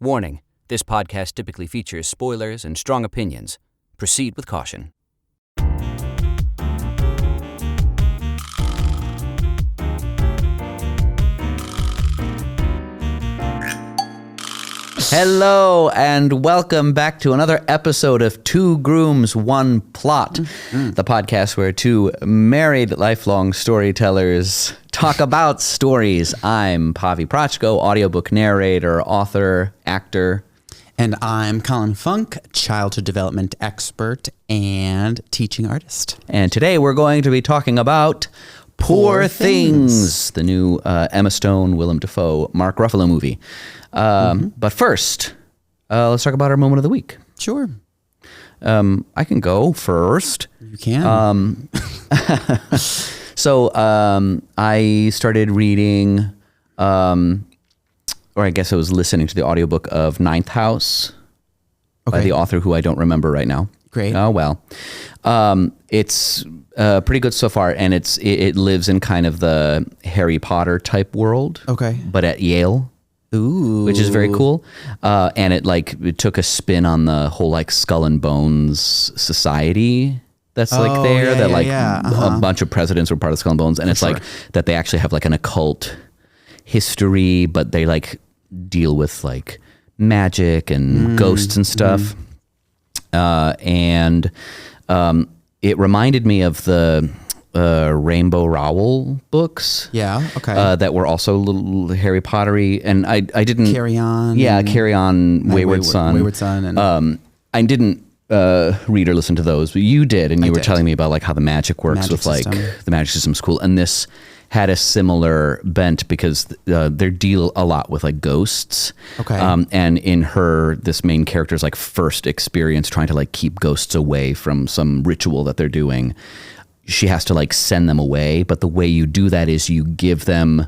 Warning, this podcast typically features spoilers and strong opinions. Proceed with caution. Hello, and welcome back to another episode of Two Grooms, One Plot, the podcast where two married lifelong storytellers talk about stories. I'm Pavi Proczko, audiobook narrator, author, actor. And I'm Colin Funk, childhood development expert and teaching artist. And today we're going to be talking about Poor Things, the new Emma Stone, Willem Dafoe, Mark Ruffalo movie. But first, let's talk about our moment of the week. Sure. I can go first. You can. So I started reading, or I guess I was listening to the audiobook of Ninth House by the author who I don't remember right now. Great. Oh, well. It's pretty good so far, and it lives in kind of the Harry Potter type world. Okay. But at Yale. Ooh. Which is very cool. And it took a spin on the whole like Skull and Bones society that's a bunch of presidents were part of Skull and Bones. And it's like that they actually have like an occult history, but they like deal with like magic and ghosts and stuff. And it reminded me of the Rainbow Rowell books. Yeah, okay. That were also a little Harry Pottery, and I didn't Carry On. Yeah, Carry On, Wayward Son. And I didn't read or listen to those, but you did, and you were telling me about like how the magic works with like the magic system's cool, and this had a similar bent because they deal a lot with like ghosts. Okay. And in this main character's like first experience trying to like keep ghosts away from some ritual that they're doing, she has to like send them away. But the way you do that is you give them,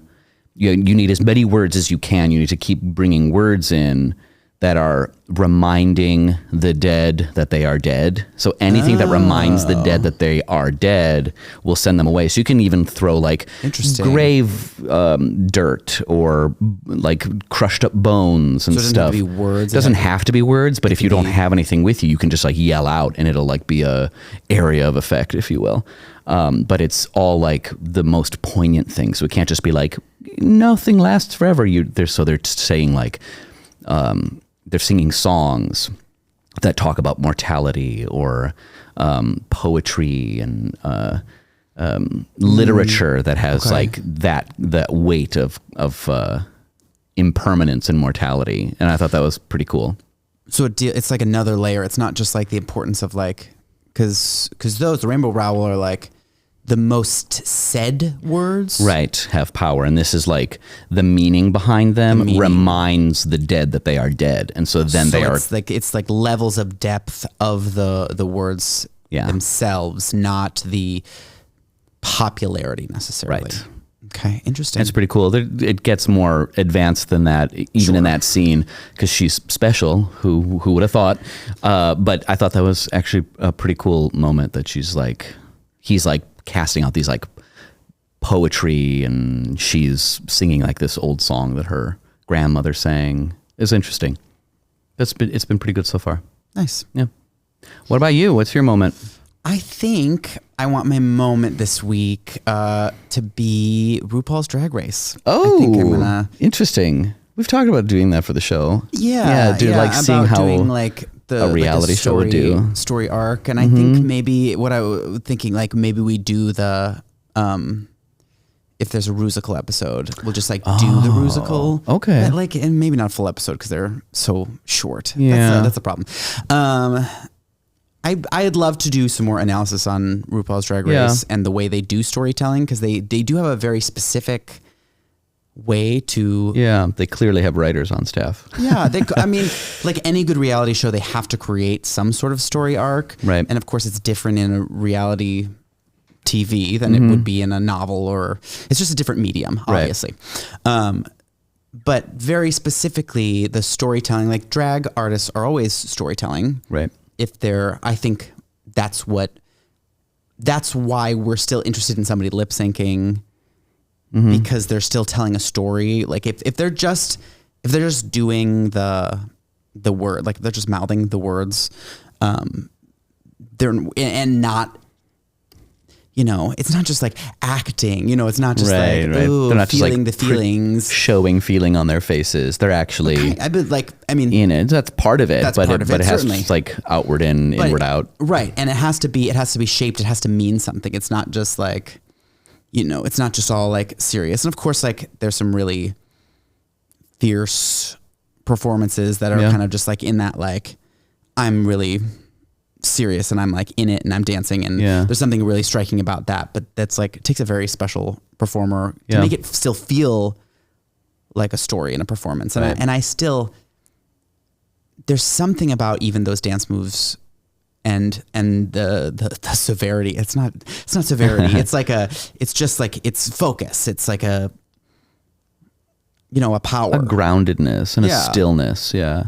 you need as many words as you can. You need to keep bringing words in that are reminding the dead that they are dead. So anything that reminds the dead that they are dead will send them away. So you can even throw like grave dirt or like crushed up bones and stuff. It doesn't have to be words. It doesn't have to be words, but if you don't have anything with you, you can just like yell out and it'll like be a area of effect, if you will. But it's all like the most poignant thing. So it can't just be like, nothing lasts forever. They're saying like, they're singing songs that talk about mortality or poetry and literature that has like that weight of impermanence and mortality. And I thought that was pretty cool. So it's like another layer. It's not just like the importance of like, because the Rainbow Rowell are like the most said words. Right, have power. And this is like the meaning behind them reminds the dead that they are dead. And so then it's like levels of depth of the words themselves, not the popularity necessarily. Right. Okay, interesting. It's pretty cool. It gets more advanced than that, even in that scene, because she's special. Who would have thought? But I thought that was actually a pretty cool moment that he's like casting out these like poetry, and she's singing like this old song that her grandmother sang. It's interesting. It's been pretty good so far. Nice. Yeah. What about you? What's your moment? I think I want my moment this week to be RuPaul's Drag Race. Oh, I think I'm gonna. Interesting. We've talked about doing that for the show. Like seeing how doing like a reality show would do story arc, and I think maybe what I was thinking, like maybe we do the if there's a Rusical episode, we'll just like do the Rusical. Okay. And maybe not a full episode because they're so short. Yeah, that's a problem. I'd love to do some more analysis on RuPaul's Drag Race and the way they do storytelling, because they do have a very specific way to... Yeah, they clearly have writers on staff. Yeah, I mean, like any good reality show, they have to create some sort of story arc. Right. And of course, it's different in a reality TV than it would be in a novel, or it's just a different medium, obviously. Right. But very specifically, the storytelling, like drag artists are always storytelling. Right. If they're, I think that's why we're still interested in somebody lip syncing, because they're still telling a story. Like if if they're just doing the word, like they're just mouthing the words, they're and not, you know, it's not just like acting, you know, it's not just right. Ooh, they're not feeling just the feelings, showing feeling on their faces. They're actually in it. That's part of it. But it has certainly. like outward in, inward out. Right. And it has to be shaped. It has to mean something. It's not just like, you know, it's not just all like serious. And of course, like there's some really fierce performances that are kind of just like in that, like, I'm really serious and I'm like in it and I'm dancing and there's something really striking about that. But that's like, it takes a very special performer to make it still feel like a story and a performance. And I still, there's something about even those dance moves and the severity. It's not severity. It's just like, it's focus. It's like a, you know, a power, a groundedness and a stillness. Yeah.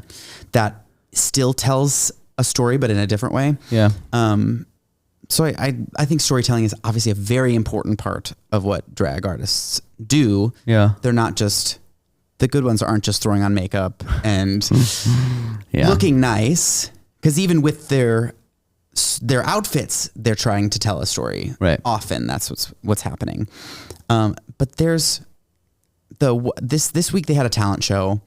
That still tells a story, but in a different way. Yeah. So I think storytelling is obviously a very important part of what drag artists do. Yeah. They're not just, the good ones aren't just throwing on makeup and looking nice. Cause even with their outfits, they're trying to tell a story. Right. Often that's what's happening. But there's this week they had a talent show,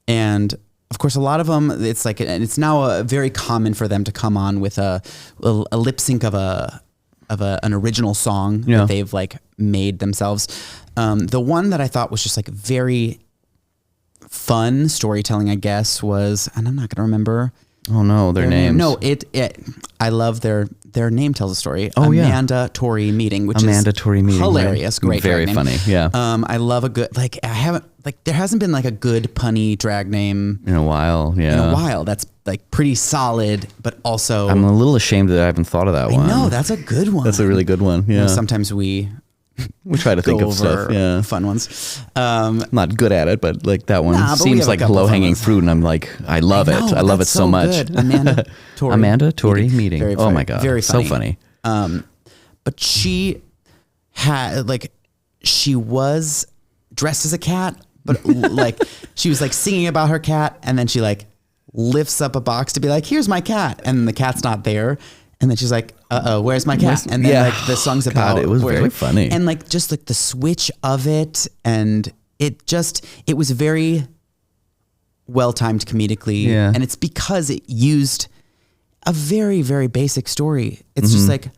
and of course a lot of them, it's like, and it's now very common for them to come on with a lip sync of an original song that they've like made themselves. The one that I thought was just like very fun storytelling, I guess, was, and I'm not going to remember. Oh no, their names. No, I love their name tells a story. Oh, Amanda Tori Meeting, which Amanda is Tori Meeting, hilarious, right? Great, very funny. Yeah. I love a good, like, I haven't, like, there hasn't been like a good punny drag name in a while. Yeah. That's like pretty solid, but also I'm a little ashamed that I haven't thought of that one. No, that's a good one. That's a really good one. Yeah. You know, sometimes we try to think of stuff. Yeah. Fun ones. I'm not good at it, but like that one seems like low hanging fruit, and I'm like, I love it. I love it so much. Good. Amanda Tori Meeting. Oh my god, very funny. So funny. But she had she was dressed as a cat, but like she was like singing about her cat, and then she like lifts up a box to be like, here's my cat, and the cat's not there. And then she's like, where's my cat? And then like the song's about, it was very funny. And like, just like the switch of it. And it was very well-timed comedically. Yeah. And it's because it used a very, very basic story. It's just like,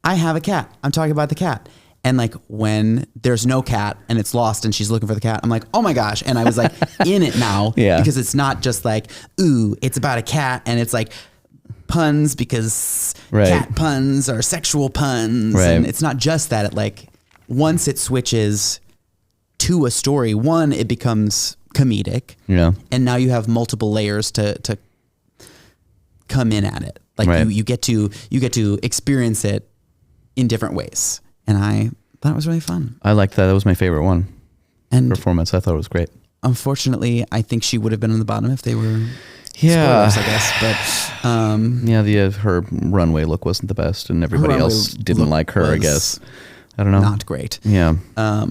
I have a cat. I'm talking about the cat. And like when there's no cat and it's lost and she's looking for the cat, I'm like, oh my gosh. And I was like in it now because it's not just like, ooh, it's about a cat. And it's like, puns because cat puns are sexual puns, and it's not just that. It like, once it switches to a story, one, it becomes comedic, and now you have multiple layers to come in at it. Like you get to experience it in different ways, and I thought it was really fun. I liked that. That was my favorite one. And performance, I thought it was great. Unfortunately, I think she would have been on the bottom if they were. Spoilers, I guess, but her runway look wasn't the best, and everybody else didn't like her. I guess I don't know. Not great. Yeah. I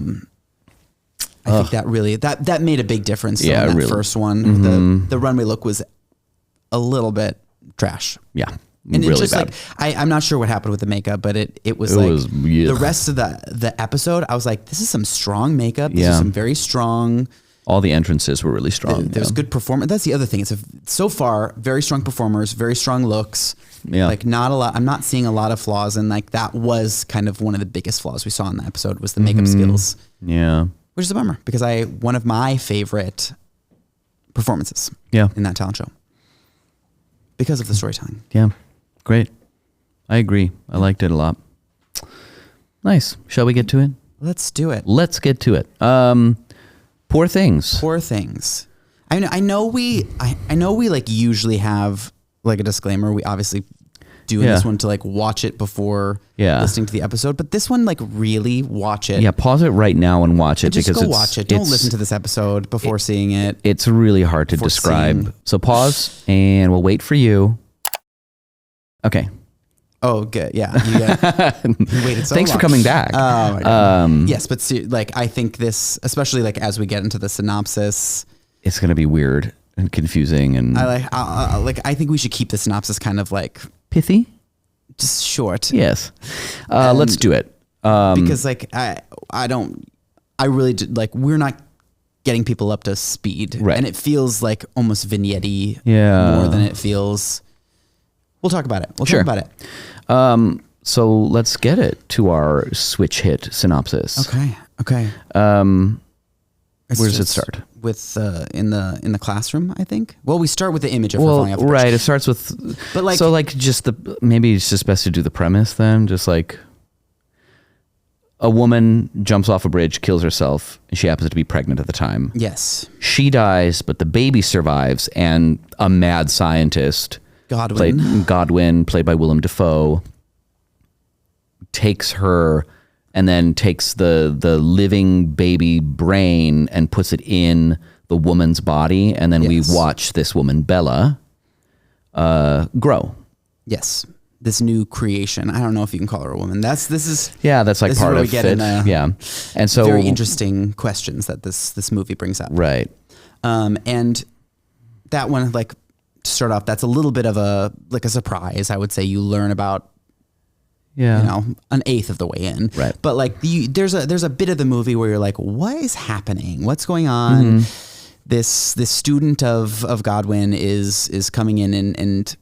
think that really that made a big difference. Yeah, in that first one. Mm-hmm. The runway look was a little bit trash. Yeah. And really it's just bad. like I'm not sure what happened with the makeup, but it was the rest of the episode. I was like, this is some strong makeup. This is some very strong. All the entrances were really strong. There's good performance. That's the other thing. It's so far very strong performers, very strong looks. Yeah. Like not a lot. I'm not seeing a lot of flaws, and like that was kind of one of the biggest flaws we saw in the episode was the makeup skills. Yeah, which is a bummer because one of my favorite performances. In that talent show because of the storytelling. Yeah, great. I agree. I liked it a lot. Nice. Shall we get to it? Let's do it. Let's get to it. Poor Things. Poor Things. I know we like usually have like a disclaimer. We obviously do in this one to like watch it before listening to the episode, but this one like really watch it. Yeah, pause it right now and watch it just go watch it. Don't listen to this episode before seeing it. It's really hard to describe. So pause and we'll wait for you. Okay. Oh, good. Yeah. You waited so Thanks long. for coming back. Oh, my God. Yes, but like I think this, especially like as we get into the synopsis, it's going to be weird and confusing and I think we should keep the synopsis kind of like pithy, just short. Yes. Let's do it. Because like I really did, like, we're not getting people up to speed, right? And it feels like almost vignette-y more than it feels. We'll talk about it. Talk about it. So let's get it to our switch hit synopsis. Okay. Where does it start? With in the classroom, I think. Well, we start with the image of her falling off the bridge. Right. It starts with, but like, so like just maybe it's just best to do the premise then, just like a woman jumps off a bridge, kills herself, and she happens to be pregnant at the time. Yes. She dies, but the baby survives, and a mad scientist, Godwin, played by Willem Dafoe, takes her and then takes the living baby brain and puts it in the woman's body, and then we watch this woman, Bella, grow. Yes. This new creation. I don't know if you can call her a woman. That's like part of it. And so very interesting questions that this movie brings up. Right. And that one, like, to start off, that's a little bit of a surprise. I would say you learn about, an eighth of the way in. Right. But like there's a bit of the movie where you're like, what is happening? What's going on? Mm-hmm. This student of Godwin is coming in and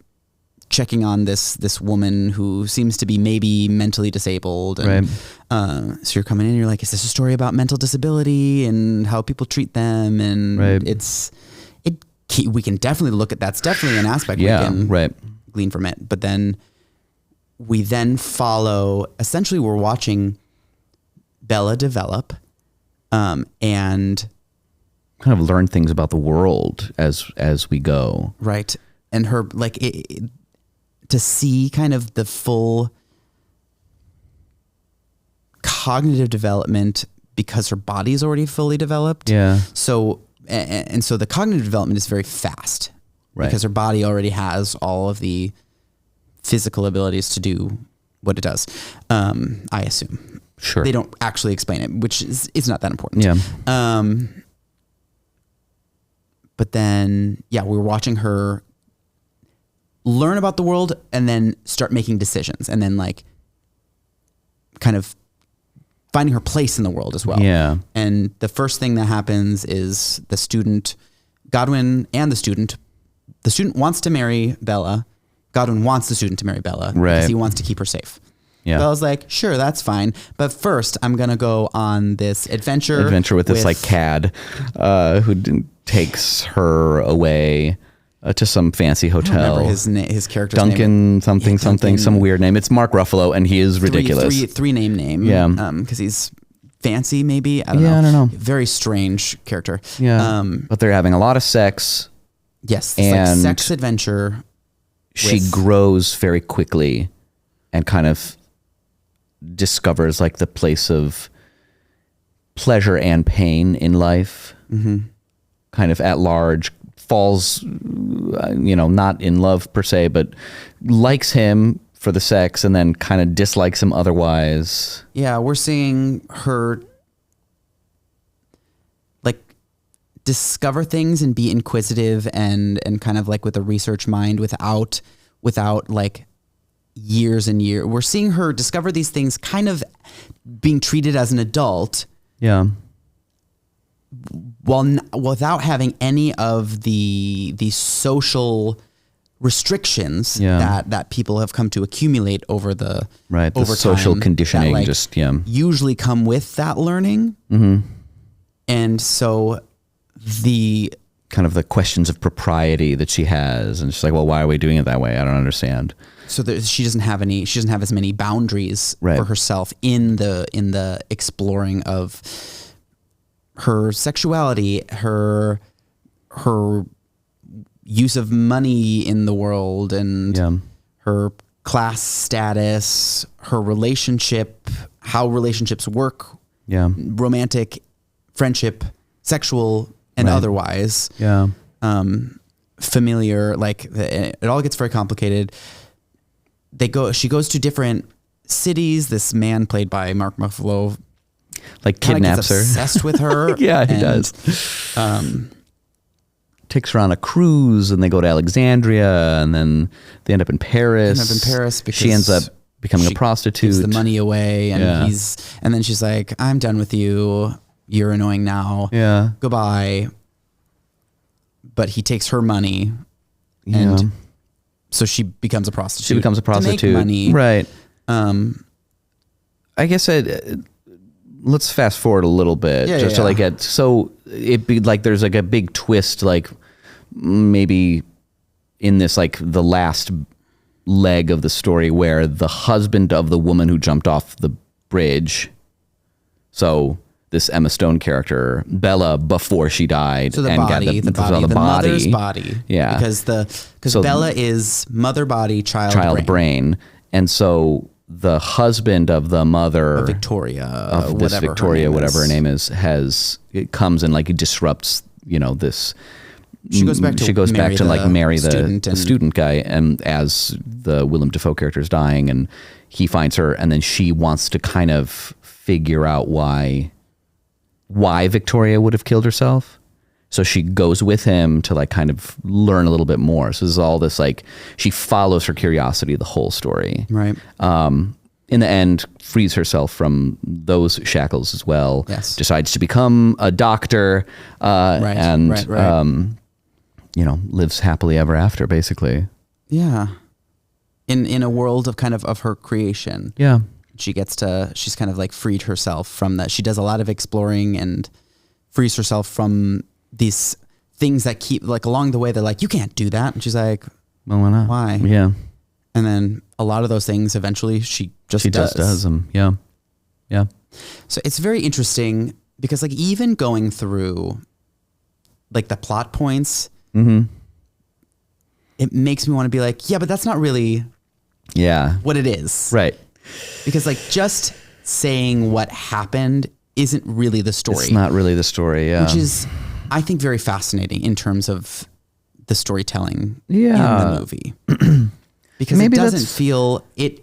checking on this woman who seems to be maybe mentally disabled. And, so you're coming in and you're like, is this a story about mental disability and how people treat them? And we can definitely look at, that's definitely an aspect we can glean from it. But then we follow, essentially we're watching Bella develop and kind of learn things about the world as we go. Right. And her, like, to see kind of the full cognitive development, because her body is already fully developed. Yeah. So, and so the cognitive development is very fast, right? Because her body already has all of the physical abilities to do what it does. I assume. Sure. They don't actually explain it, which is, it's not that important. Yeah. But then, we're watching her learn about the world and then start making decisions, and then like kind of finding her place in the world as well. Yeah. And the first thing that happens is the student, Godwin and the student wants to marry Bella. Godwin wants the student to marry Bella because he wants to keep her safe. Yeah. Bella's like, sure, that's fine. But first I'm going to go on this adventure with this like cad who takes her away to some fancy hotel. I don't remember his character's name. Duncan, some weird name. It's Mark Ruffalo, and he is ridiculous. Three name. Yeah. Because he's fancy, maybe. I don't know. I don't know. Very strange character. Yeah. But they're having a lot of sex. Yes. It's like sex adventure. She grows very quickly and kind of discovers like the place of pleasure and pain in life. Mm-hmm. Kind of at large. Falls, not in love per se, but likes him for the sex and then kind of dislikes him otherwise. Yeah, we're seeing her like discover things and be inquisitive and kind of like with a research mind without like years and years. We're seeing her discover these things kind of being treated as an adult. Yeah. Without having any of the social restrictions that people have come to accumulate over the social conditioning that, like, usually come with that learning. Mm-hmm. And so the kind of the questions of propriety that she has, and she's like, well, why are we doing it that way? I don't understand. So she doesn't have as many boundaries for herself in the exploring of her sexuality, her use of money in the world, and her class status, her relationship, how relationships work, romantic, friendship, sexual, and otherwise. Yeah. Familiar, like it all gets very complicated. She goes to different cities. This man played by Mark Ruffalo like kidnaps her, obsessed with her. Yeah, he does. takes her on a cruise, and they go to Alexandria, and then they end up in Paris. Because she ends up becoming a prostitute. Gives the money away, and and then she's like, "I'm done with you. You're annoying now. Yeah, goodbye." But he takes her money, and so she becomes a prostitute. She becomes a prostitute to make money, right? I guess let's fast forward a little bit to like get it be like there's like a big twist, like maybe in this like the last leg of the story where the husband of the woman who jumped off the bridge, so this Emma Stone character, Bella, before she died, so the and body, got the mother's body, because Bella is mother body, child brain, and so the husband of the mother of Victoria, whatever her name is, it comes and like disrupts, this. She goes back to marry the student guy, and as the Willem Dafoe character is dying, and he finds her, and then she wants to kind of figure out why Victoria would have killed herself. So she goes with him to like kind of learn a little bit more. So this is all this like, she follows her curiosity the whole story. Right. In the end, frees herself from those shackles as well. Yes. Decides to become a doctor. Lives happily ever after, basically. Yeah. In a world of kind of her creation. Yeah. She's kind of like freed herself from that. She does a lot of exploring and frees herself from these things that keep like along the way. They're like, you can't do that. And she's like, well, why not? Why? Yeah. And then a lot of those things eventually she just does them. Yeah. Yeah. So it's very interesting because like even going through like the plot points, it makes me want to be like, yeah, but that's not really what it is. Right. Because like just saying what happened isn't really the story. It's not really the story, yeah. Which is, I think, very fascinating in terms of the storytelling in the movie. Because maybe it doesn't feel, it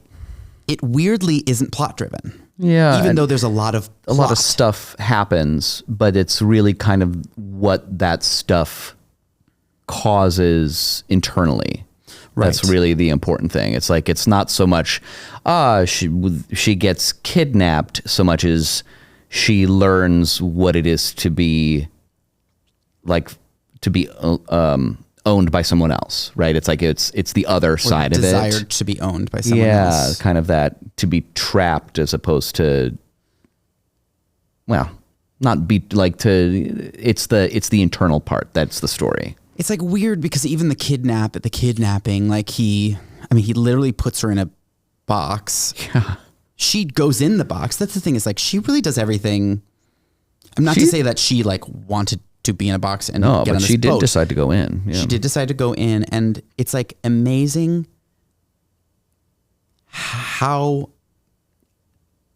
weirdly isn't plot driven. Yeah. Even though there's a lot of stuff happens, but it's really kind of what that stuff causes internally. Right. That's really the important thing. It's like, it's not so much, she gets kidnapped so much as she learns what it is to be owned by someone else, right? It's like, it's the other side of it. Desired to be owned by someone else. Yeah, kind of that, to be trapped as opposed to, well, not be like it's the internal part. That's the story. It's like weird because even the kidnapping, like he literally puts her in a box. Yeah. She goes in the box. That's the thing, is like she really does everything. I'm not to say that she like wanted to be in a box and get on this boat. No, but she did decide to go in. Yeah. She did decide to go in, and it's like amazing how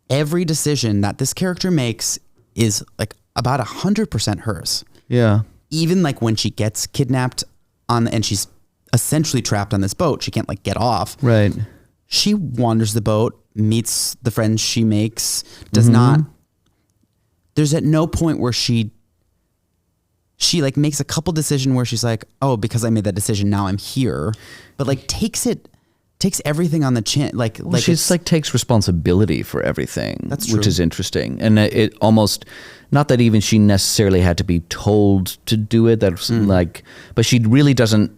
every decision that this character makes is like about 100% hers. Yeah. Even like when she gets kidnapped and she's essentially trapped on this boat, she can't like get off. Right. She wanders the boat, meets the friends she makes, does not. There's at no point where she like makes a couple decisions where she's like, oh, because I made that decision, now I'm here. But like takes everything on the chin. Like she's like takes responsibility for everything. That's true. Which is interesting. And it almost, not that even she necessarily had to be told to do it. That's but she really doesn't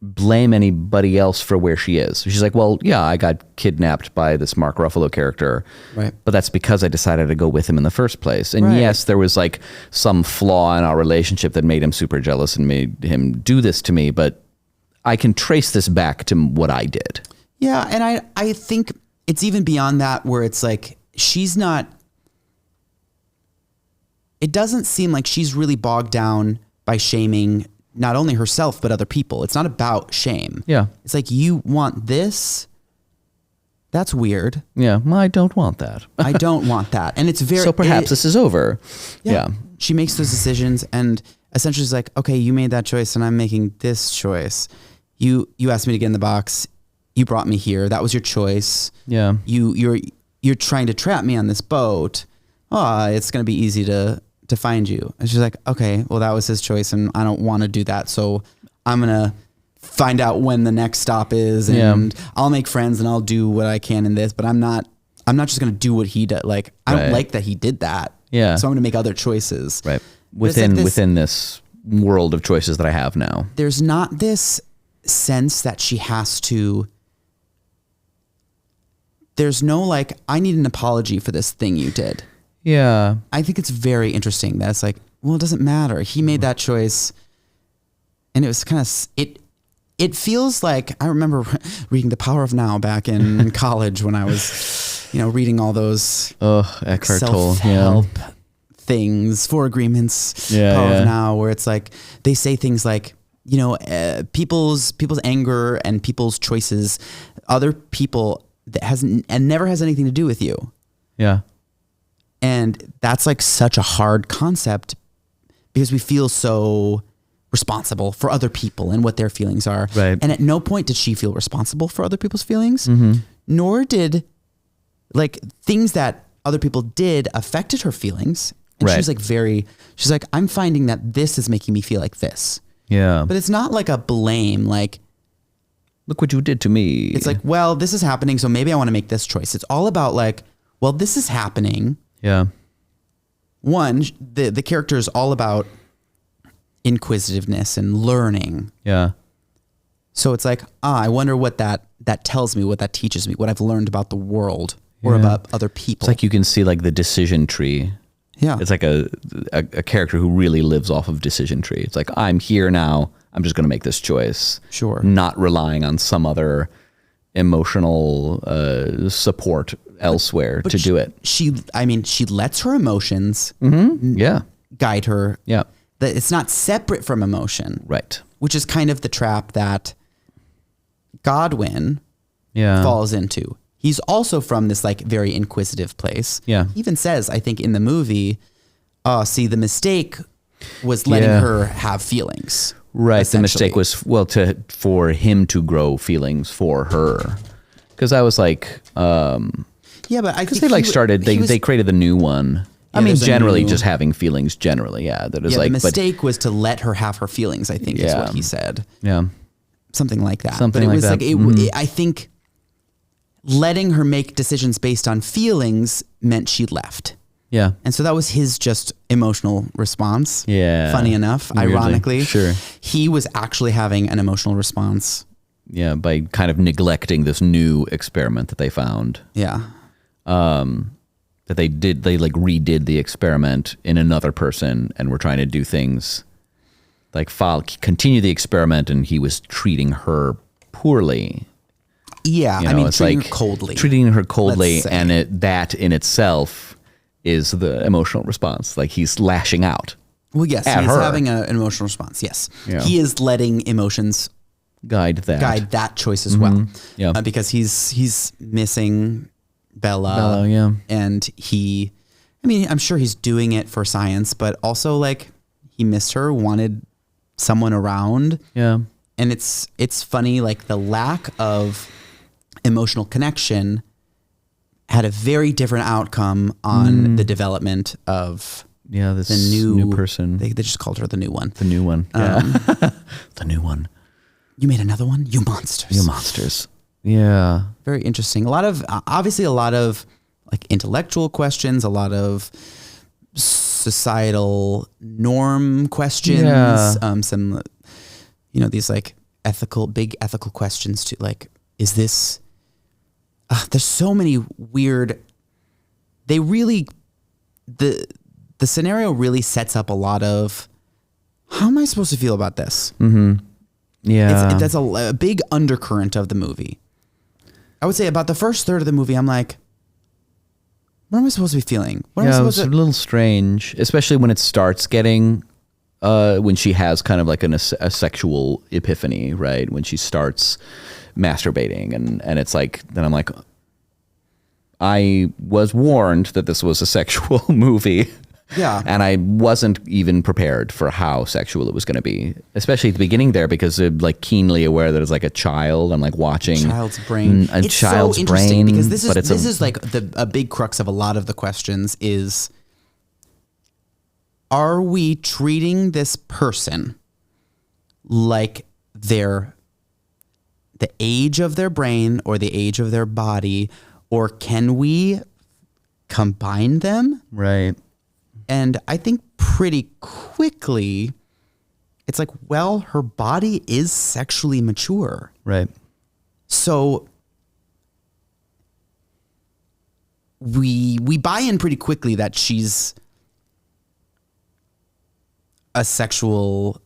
blame anybody else for where she is. She's like, well, yeah, I got kidnapped by this Mark Ruffalo character, right? But that's because I decided to go with him in the first place. And yes, there was like some flaw in our relationship that made him super jealous and made him do this to me, but I can trace this back to what I did. Yeah, and I think it's even beyond that, where it's like she's not, it doesn't seem like she's really bogged down by shaming not only herself, but other people. It's not about shame. Yeah. It's like, you want this? That's weird. Yeah, well, I don't want that. I don't want that. And it's very... So perhaps this is over. Yeah. She makes those decisions and essentially is like, okay, you made that choice and I'm making this choice. You asked me to get in the box. You brought me here. That was your choice. Yeah. You're trying to trap me on this boat. Oh, it's going to be easy to to find you. And she's like, okay, well, that was his choice and I don't want to do that. So I'm going to find out when the next stop is and I'll make friends and I'll do what I can in this, but I'm not just going to do what he did. Like, I don't like that he did that. Yeah. So I'm going to make other choices. Right. Within this world of choices that I have now. There's not this sense that she has to, there's no like, I need an apology for this thing you did. Yeah. I think it's very interesting that it's like, well, it doesn't matter. He made that choice. And it was kind of, it feels like, I remember reading The Power of Now back in college when I was, reading all those Eckhart Tolle, self-help things, 4 Agreements, Power of Now, where it's like, they say things like, people's anger and people's choices, other people that never has anything to do with you. Yeah. And that's like such a hard concept because we feel so responsible for other people and what their feelings are. Right. And at no point did she feel responsible for other people's feelings, nor did like things that other people did affected her feelings. And she was like she's like, I'm finding that this is making me feel like this. Yeah. But it's not like a blame, like, look what you did to me. It's like, well, this is happening, so maybe I want to make this choice. It's all about like, well, this is happening. Yeah. One, the character is all about inquisitiveness and learning. Yeah. So it's like, I wonder what that tells me, what that teaches me, what I've learned about the world or about other people. It's like you can see like the decision tree. Yeah. It's like a character who really lives off of decision tree. It's like, I'm here now. I'm just going to make this choice. Sure. Not relying on some other emotional support elsewhere to do it. She lets her emotions guide her. Yeah. That it's not separate from emotion. Right. Which is kind of the trap that Godwin falls into. He's also from this like very inquisitive place. Yeah. He even says, I think in the movie, the mistake was letting her have feelings. Right. The mistake was, for him to grow feelings for her. Because I was like, but I think they created the new one. I mean, generally just having feelings generally. Yeah. That is like, the mistake was to let her have her feelings, I think is what he said. Yeah. Something like that. Something but it like was that. like, I think letting her make decisions based on feelings meant she left. Yeah. And so that was his just emotional response. Yeah. Funny enough, Weirdly. ironically. Sure. He was actually having an emotional response. Yeah, by kind of neglecting this new experiment that they found. Yeah. That they like redid the experiment in another person and were trying to do things like continue the experiment, and he was treating her poorly. Yeah, treating her coldly. Treating her coldly, and that in itself is the emotional response. Like he's lashing out. Well, yes, he's having an emotional response. Yes, he is letting emotions guide that choice as well. Yeah, because he's missing Bella. Yeah, and I'm sure he's doing it for science, but also like he missed her, wanted someone around. Yeah, and it's funny, like the lack of emotional connection had a very different outcome on the development of this the new person. They just called her the new one. The new one. Yeah. The new one. You made another one? You monsters. You monsters. Yeah. Very interesting. Obviously a lot of like intellectual questions, a lot of societal norm questions, some, these like big ethical questions too. Like, is this, there's so many weird, the scenario really sets up a lot of, how am I supposed to feel about this? Mm-hmm. Yeah. That's a big undercurrent of the movie. I would say about the first third of the movie, I'm like, what am I supposed to be feeling? It was a little strange, especially when it starts getting, when she has kind of like a sexual epiphany, right? When she starts masturbating and it's like, then I'm like, I was warned that this was a sexual movie. Yeah. And I wasn't even prepared for how sexual it was going to be, especially at the beginning there, because they're like keenly aware that it's like a child. I'm like watching child's brain. It's child's so interesting brain, because this is like a big crux of a lot of the questions is are we treating this person like the age of their brain or the age of their body, or can we combine them? Right. And I think pretty quickly it's like, well, her body is sexually mature. Right. So we buy in pretty quickly that she's a sexual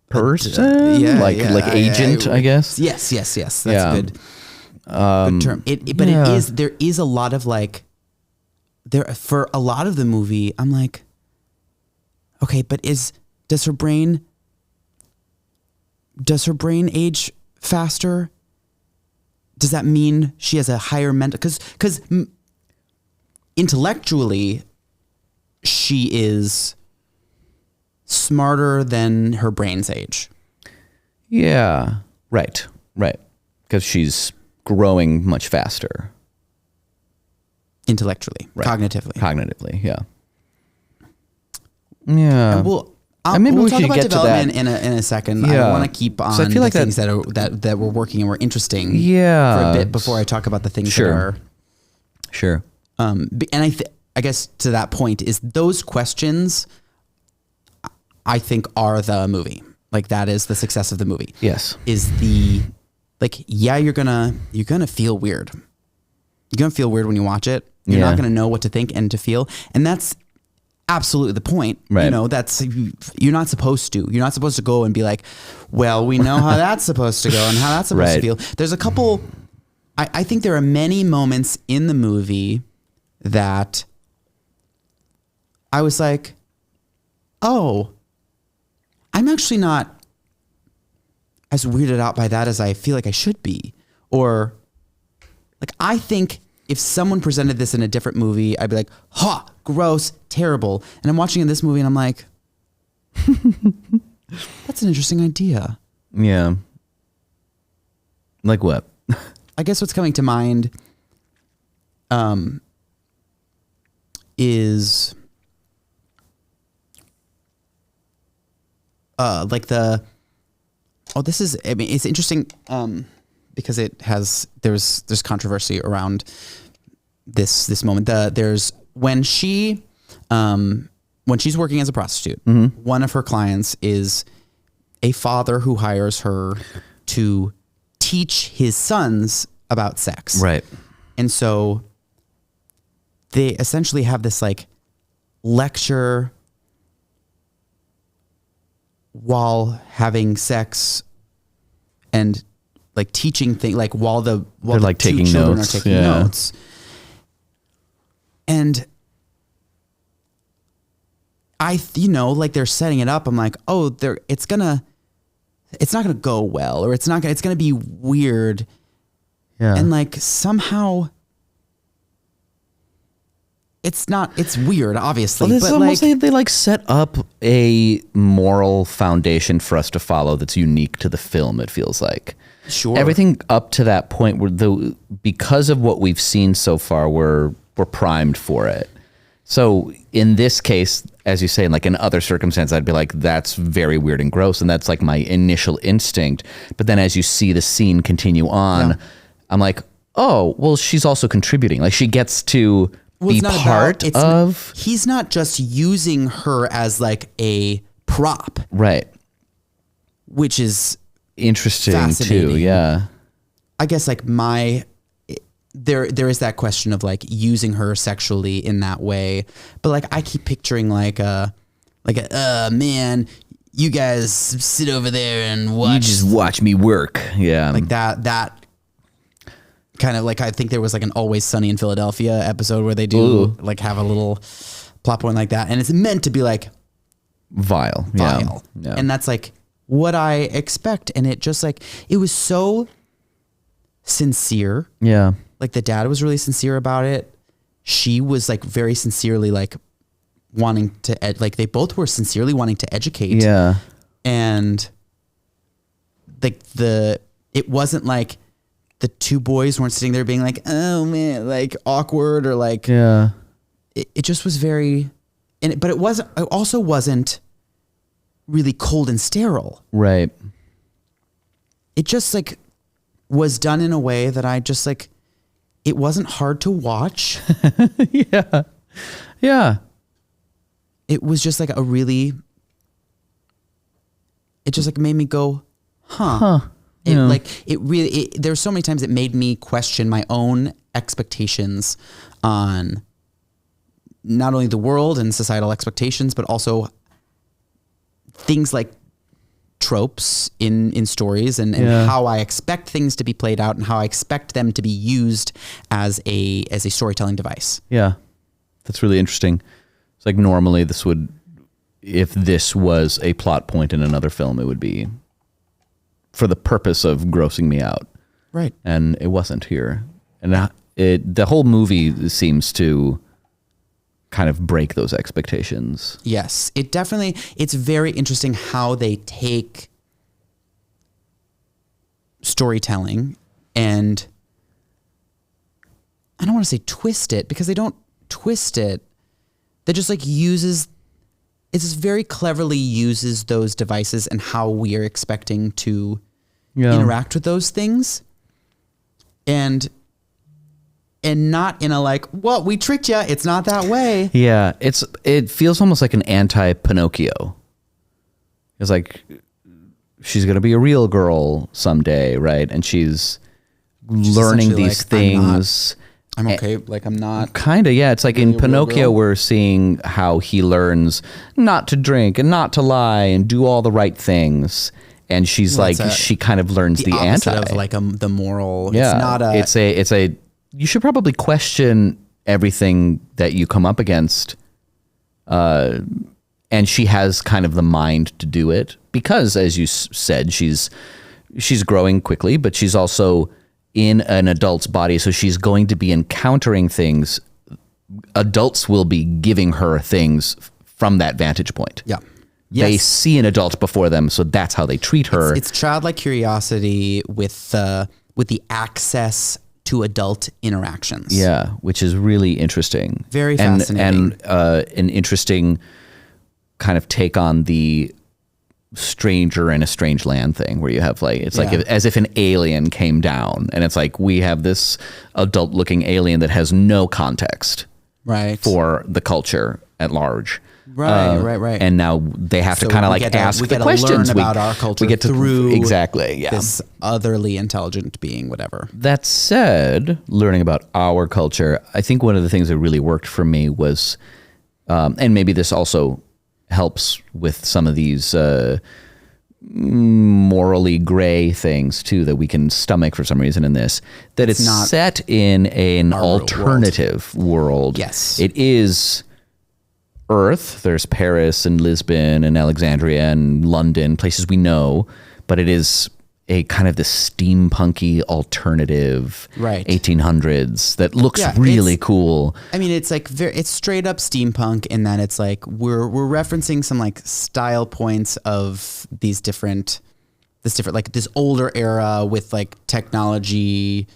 person, like agent, I guess. Yes. That's a good term. But there is a lot of like, for a lot of the movie, I'm like, okay, but does her brain age faster? Does that mean she has a higher mental? Because intellectually, she is smarter than her brain's age. Yeah, right. Because she's growing much faster. Intellectually, right. Cognitively, yeah. Yeah. Maybe we'll talk should about get to development that in a second. Yeah. I want to keep on I feel like the things that were working and were interesting for a bit before I talk about the things that are... Sure. And I guess to that point is those questions, I think, are the movie. Like, that is the success of the movie. Yes. Is the, like, yeah, you're gonna feel weird. You're gonna feel weird when you watch it. You're not gonna know what to think and to feel. And that's absolutely the point. Right. You know, you're not supposed to. You're not supposed to go and be like, well, we know how that's supposed to go and how that's supposed to feel. There's a couple, I think there are many moments in the movie that I was like, oh, I'm actually not as weirded out by that as I feel like I should be. Or like, I think if someone presented this in a different movie, I'd be like, ha, gross, terrible. And I'm watching in this movie and I'm like, that's an interesting idea. Yeah. Like what? I guess what's coming to mind is it's interesting because there's controversy around this moment. There's when she's working as a prostitute, one of her clients is a father who hires her to teach his sons about sex. Right. And so they essentially have this like lecture while having sex and like teaching things, like while they're like taking children notes. Are taking notes. And like they're setting it up. I'm like, oh, it's not gonna go well, or it's gonna be weird. Yeah. And like somehow it's weird, obviously. Well, but almost like, they like set up a moral foundation for us to follow that's unique to the film, it feels like. Sure. Everything up to that point because of what we've seen so far, we're primed for it. So in this case, as you say, like in other circumstances, I'd be like, that's very weird and gross. And that's like my initial instinct. But then as you see the scene continue on, I'm like, oh, well, she's also contributing. Like she gets to be part of. He's not just using her as like a prop. Right. Which is interesting too. Yeah. I guess like there is that question of like using her sexually in that way, but like I keep picturing man, you guys sit over there and watch. You just watch me work. Yeah, like that kind of like, I think there was like an Always Sunny in Philadelphia episode where they do like have a little plot point like that, and it's meant to be like vile. Yeah. And that's like what I expect, and it just like it was so sincere. Yeah. Like the dad was really sincere about it. She was like very sincerely like wanting to like they both were sincerely wanting to educate. Yeah. And like it wasn't like the two boys weren't sitting there being like, oh man, like awkward or like, yeah. It just was very, but it also wasn't really cold and sterile. Right. It just like was done in a way that I just like, it wasn't hard to watch. Yeah. Yeah. It was just like it just like made me go, huh. There's so many times it made me question my own expectations on not only the world and societal expectations, but also things like tropes in stories and how I expect things to be played out and how I expect them to be used as a storytelling device. Yeah. That's really interesting. It's like normally if this was a plot point in another film, it would be for the purpose of grossing me out. Right. And it wasn't here. And the whole movie seems to kind of break those expectations. Yes, it's very interesting how they take storytelling and I don't want to say twist it because they don't twist it. They just like it just very cleverly uses those devices and how we are expecting to interact with those things. And not in a like, well, we tricked you. It's not that way. Yeah, it feels almost like an anti-Pinocchio. It's like she's going to be a real girl someday, right? And she's learning these like, things. I'm okay. Like I'm not. Kind of, yeah. It's like in Pinocchio, we're seeing how he learns not to drink and not to lie and do all the right things. And she's she kind of learns the opposite anti of like the moral. Yeah, it's not it's a. You should probably question everything that you come up against. And she has kind of the mind to do it because, as you said, she's growing quickly, but she's also in an adult's body. So she's going to be encountering things. Adults will be giving her things from that vantage point. Yeah. They Yes. see an adult before them. So that's how they treat her. It's childlike curiosity with the access to adult interactions. Yeah, which is really interesting. Very fascinating. And an interesting kind of take on the stranger in a strange land thing where you have like, it's like as if an alien came down and it's like, we have this adult looking alien that has no context for the culture at large. Right. And now they have to kind of like ask the questions. Learn about our culture we get to through this otherly intelligent being, whatever. That said, learning about our culture, I think one of the things that really worked for me was, and maybe this also helps with some of these morally gray things too that we can stomach for some reason in this, that it's not set in an alternative world. Yes. It is Earth. There's Paris and Lisbon and Alexandria and London, places we know, but it is a kind of this steampunky alternative 1800s that looks really cool. I mean, it's like it's straight up steampunk, and then it's like we're referencing some like style points of this different like this older era with like technology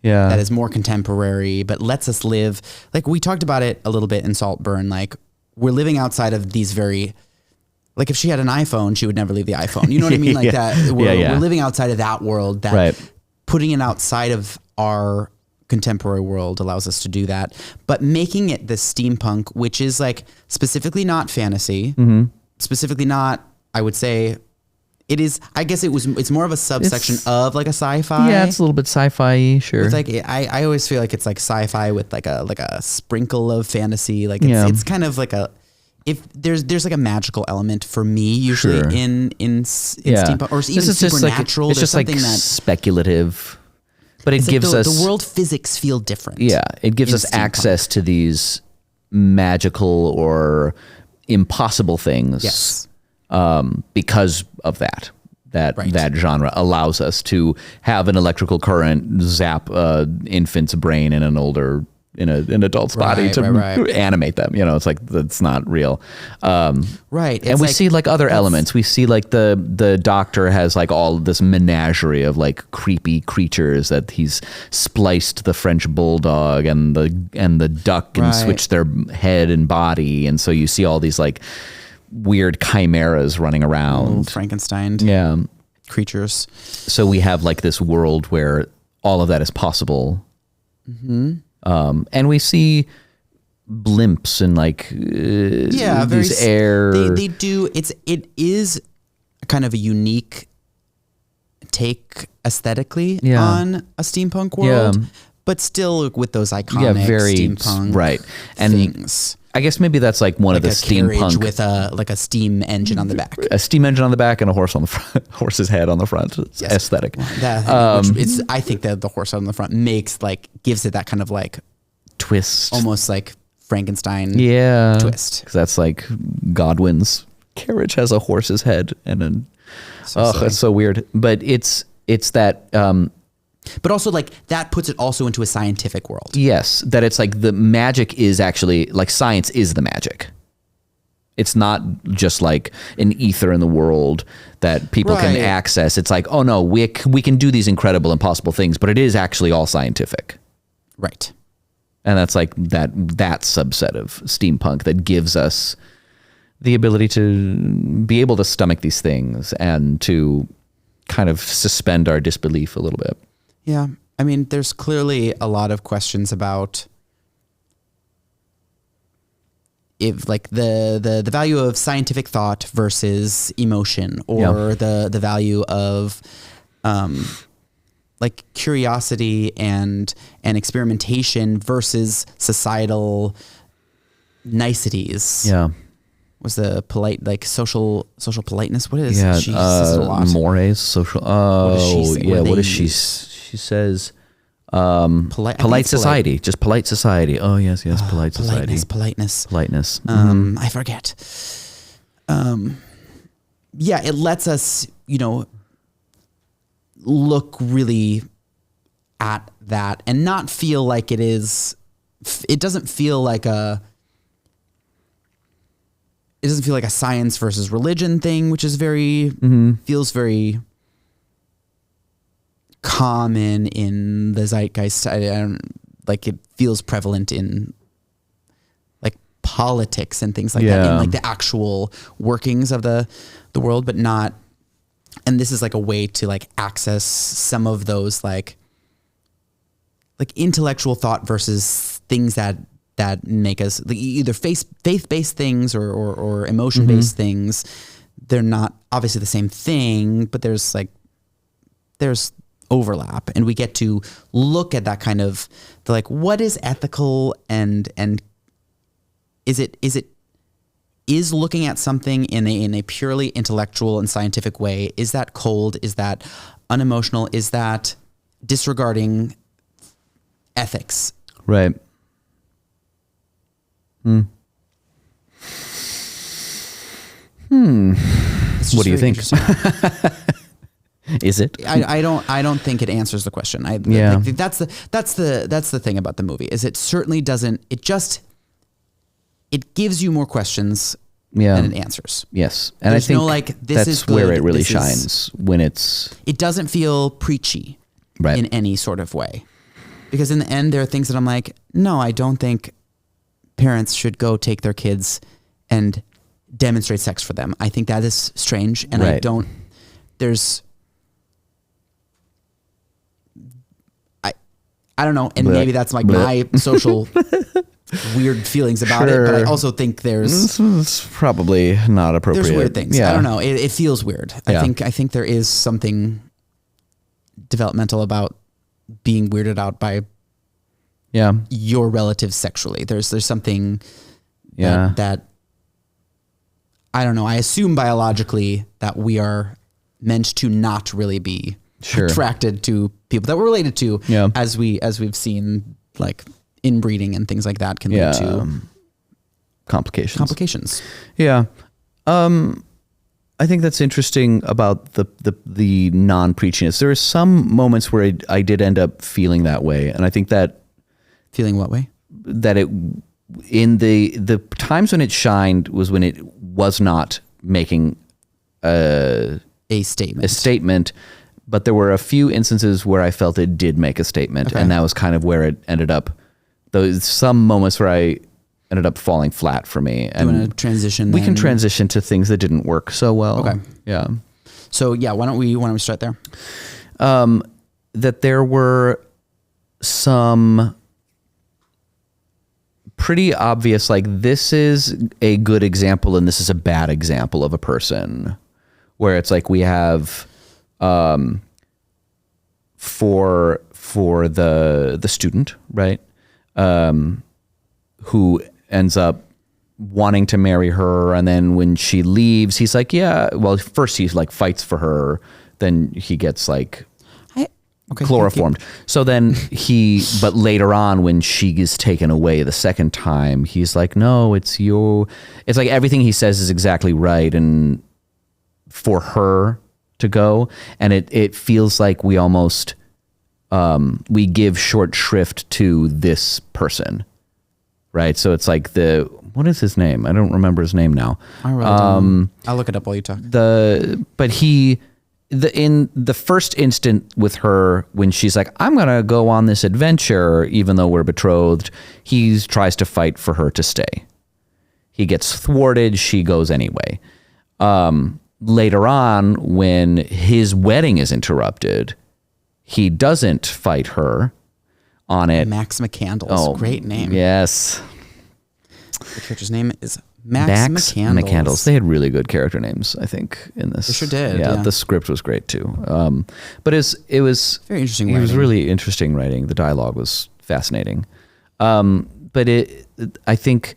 that is more contemporary, but lets us live. Like we talked about it a little bit in Saltburn, like we're living outside of these very, like if she had an iPhone, she would never leave the iPhone. You know what I mean? Like that. We're living outside of that world. That putting it outside of our contemporary world allows us to do that. But making it the steampunk, which is like specifically not fantasy, specifically not, I would say, it is. I guess it's more of a subsection of like a sci-fi. Yeah, it's a little bit sci-fi, sure. It's like I always feel like it's like sci-fi with like a sprinkle of fantasy. Like it's kind of like if there's like a magical element for me usually in steampunk or even supernatural. It's just like speculative, but it gives us the world physics feel different. Yeah, it gives us access to these magical or impossible things. Yes. Because of that genre allows us to have an electrical current zap infant's brain in an older in an adult's body to animate them. It's like, that's not real. Right. And we see like other elements. We see like the doctor has like all this menagerie of like creepy creatures that he's spliced the French bulldog and the duck and switched their head and body. And so you see all these like weird chimeras running around. Little Frankenstein creatures. So we have like this world where all of that is possible. And we see blimps and like these air. They do. It is kind of a unique take aesthetically on a steampunk world, but still with those iconic steampunk and things. I guess maybe that's like one of the steampunk with a steam engine on the back, a steam engine on the back, and a horse on the front, horse's head on the front. It's aesthetic. I think that the horse on the front gives it that kind of like twist, almost like Frankenstein twist. Because that's like Godwin's carriage has a horse's head, and then that's so weird. But it's that. But also like that puts it also into a scientific world. Yes, that it's like the magic is actually like science is the magic. It's not just like an ether in the world that people can access. It's like, oh no, we can do these incredible, impossible things, but it is actually all scientific. Right. And that's like that subset of steampunk that gives us the ability to be able to stomach these things and to kind of suspend our disbelief a little bit. Yeah. I mean, there's clearly a lot of questions about if like the value of scientific thought versus emotion, or the value of like curiosity and experimentation versus societal niceties. Yeah. Was the polite, like social politeness? What is she says it a lot. Mores, social. What does she? She says, polite society, just polite society. Oh yes, polite society. Politeness. I forget. It lets us, look really at that and not feel like it doesn't feel like a science versus religion thing, which is feels very common in the zeitgeist. I don't like it feels prevalent in like politics and things like that, in like the actual workings of the world, but not. And this is like a way to like access some of those like intellectual thought versus things that make us like either faith-based things or emotion-based things. They're not obviously the same thing, but there's overlap, and we get to look at that kind of what is ethical and is looking at something in a purely intellectual and scientific way. Is that cold? Is that unemotional? Is that disregarding ethics? Right. What do you think? Is it? I don't think it answers the question. That's the thing about the movie, is it certainly doesn't. It gives you more questions than it answers. Yes, and there's I think this that's is good, where it really shines when it's. It doesn't feel preachy, in any sort of way, because in the end there are things that I'm like, no, I don't think parents should go take their kids and demonstrate sex for them. I think that is strange, and I don't. I don't know, and maybe that's like my social weird feelings about it, but I also think it's probably not appropriate. There's weird things. I don't know. It feels weird. I think there is something developmental about being weirded out by your relatives sexually. There's something that I don't know. I assume biologically that we are meant to not really be attracted to people that we're related to, as we've seen, like inbreeding and things like that can lead to complications. Yeah. I think that's interesting about the non-preachiness. There are some moments where I did end up feeling that way, and I think that feeling what way? that it in the times when it shined was when it was not making a statement, but there were a few instances where I felt it did make a statement, and that was kind of where it ended up. Those some moments where I ended up falling flat for me. And do you want to transition? We can transition to things that didn't work so well. Okay. Yeah. So yeah, why don't we start there? That there were some pretty obvious, like, this is a good example and this is a bad example of a person, where it's like we have for the student, right, who ends up wanting to marry her, and then when she leaves, he's like, yeah, well, first he's like fights for her, then he gets like chloroformed. So then but later on when she is taken away the second time, he's like, no, it's like everything he says is exactly right, and for her to go, and it feels like we almost we give short shrift to this person, right? So it's like what is his name? I don't remember his name now. I'll look it up while you talk. In the first instant with her, when she's like, I'm going to go on this adventure, even though we're betrothed, he tries to fight for her to stay. He gets thwarted. She goes anyway. Later on, when his wedding is interrupted, he doesn't fight her on it. Max McCandles. Great name. Yes. The character's name is Max McCandles. They had really good character names, I think, in this. They sure did. Yeah, the script was great too. But it was very interesting. It was really interesting writing. The dialogue was fascinating. But I think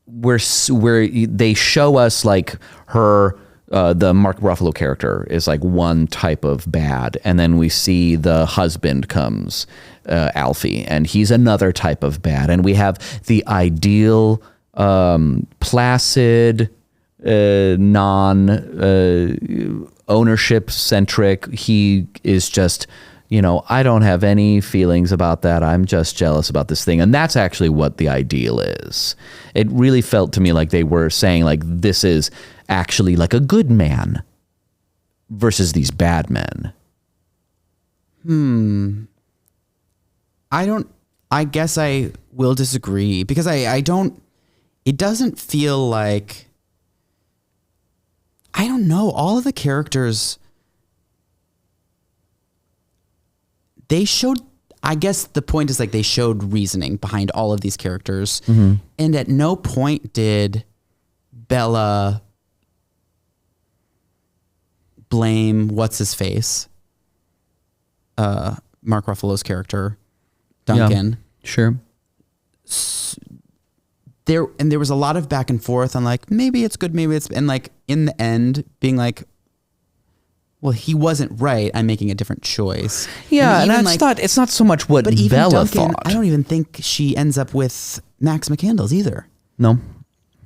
where they show us like her, the Mark Ruffalo character is like one type of bad, and then we see the husband comes, Alfie, and he's another type of bad, and we have the ideal, placid, ownership centric. He is just, I don't have any feelings about that. I'm just jealous about this thing. And that's actually what the ideal is. It really felt to me like they were saying like, this is actually like a good man versus these bad men. I guess I will disagree, because it doesn't feel like, I don't know, all of the characters, they showed, I guess the point is like they showed reasoning behind all of these characters. Mm-hmm. And at no point did Bella blame what's his face, Mark Ruffalo's character, Duncan. Yeah, sure. There was a lot of back and forth on like, maybe it's good, maybe it's, and like in the end being like, well, he wasn't right, I'm making a different choice. Yeah, and it's not so much what Bella thought. I don't even think she ends up with Max McCandles either. No.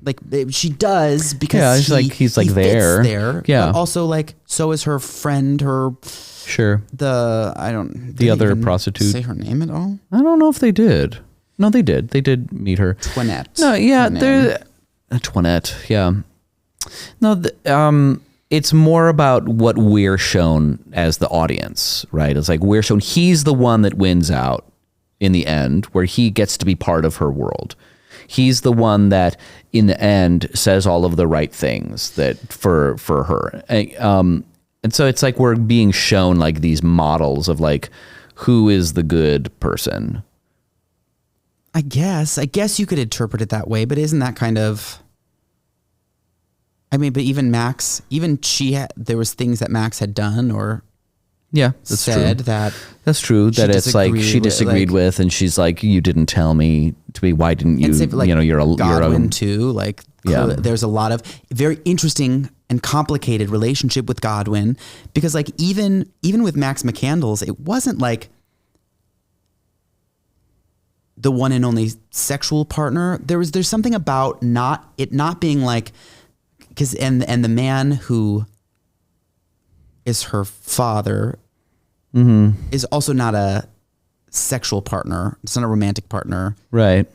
Like she does, because he's like there. Yeah. But also like, so is her friend, sure. The other prostitute. Say her name at all? I don't know if they did. No, they did. They did meet her. Toinette. No, yeah, they're Toinette. Yeah. No, it's more about what we're shown as the audience, right? It's like we're shown he's the one that wins out in the end, where he gets to be part of her world. He's the one that, in the end, says all of the right things that for her. And so it's like we're being shown like these models of like who is the good person. I guess you could interpret it that way, but isn't that kind of, I mean, but even Max, there was things that Max had done or said true. That's true. That it's like she disagreed with, and she's like, you didn't tell me to be, why didn't you, you're Godwin too. Like there's a lot of very interesting and complicated relationship with Godwin, because like even with Max McCandles, it wasn't like the one and only sexual partner. There's something about not being like, because and the man who is her father is also not a sexual partner. It's not a romantic partner. Right.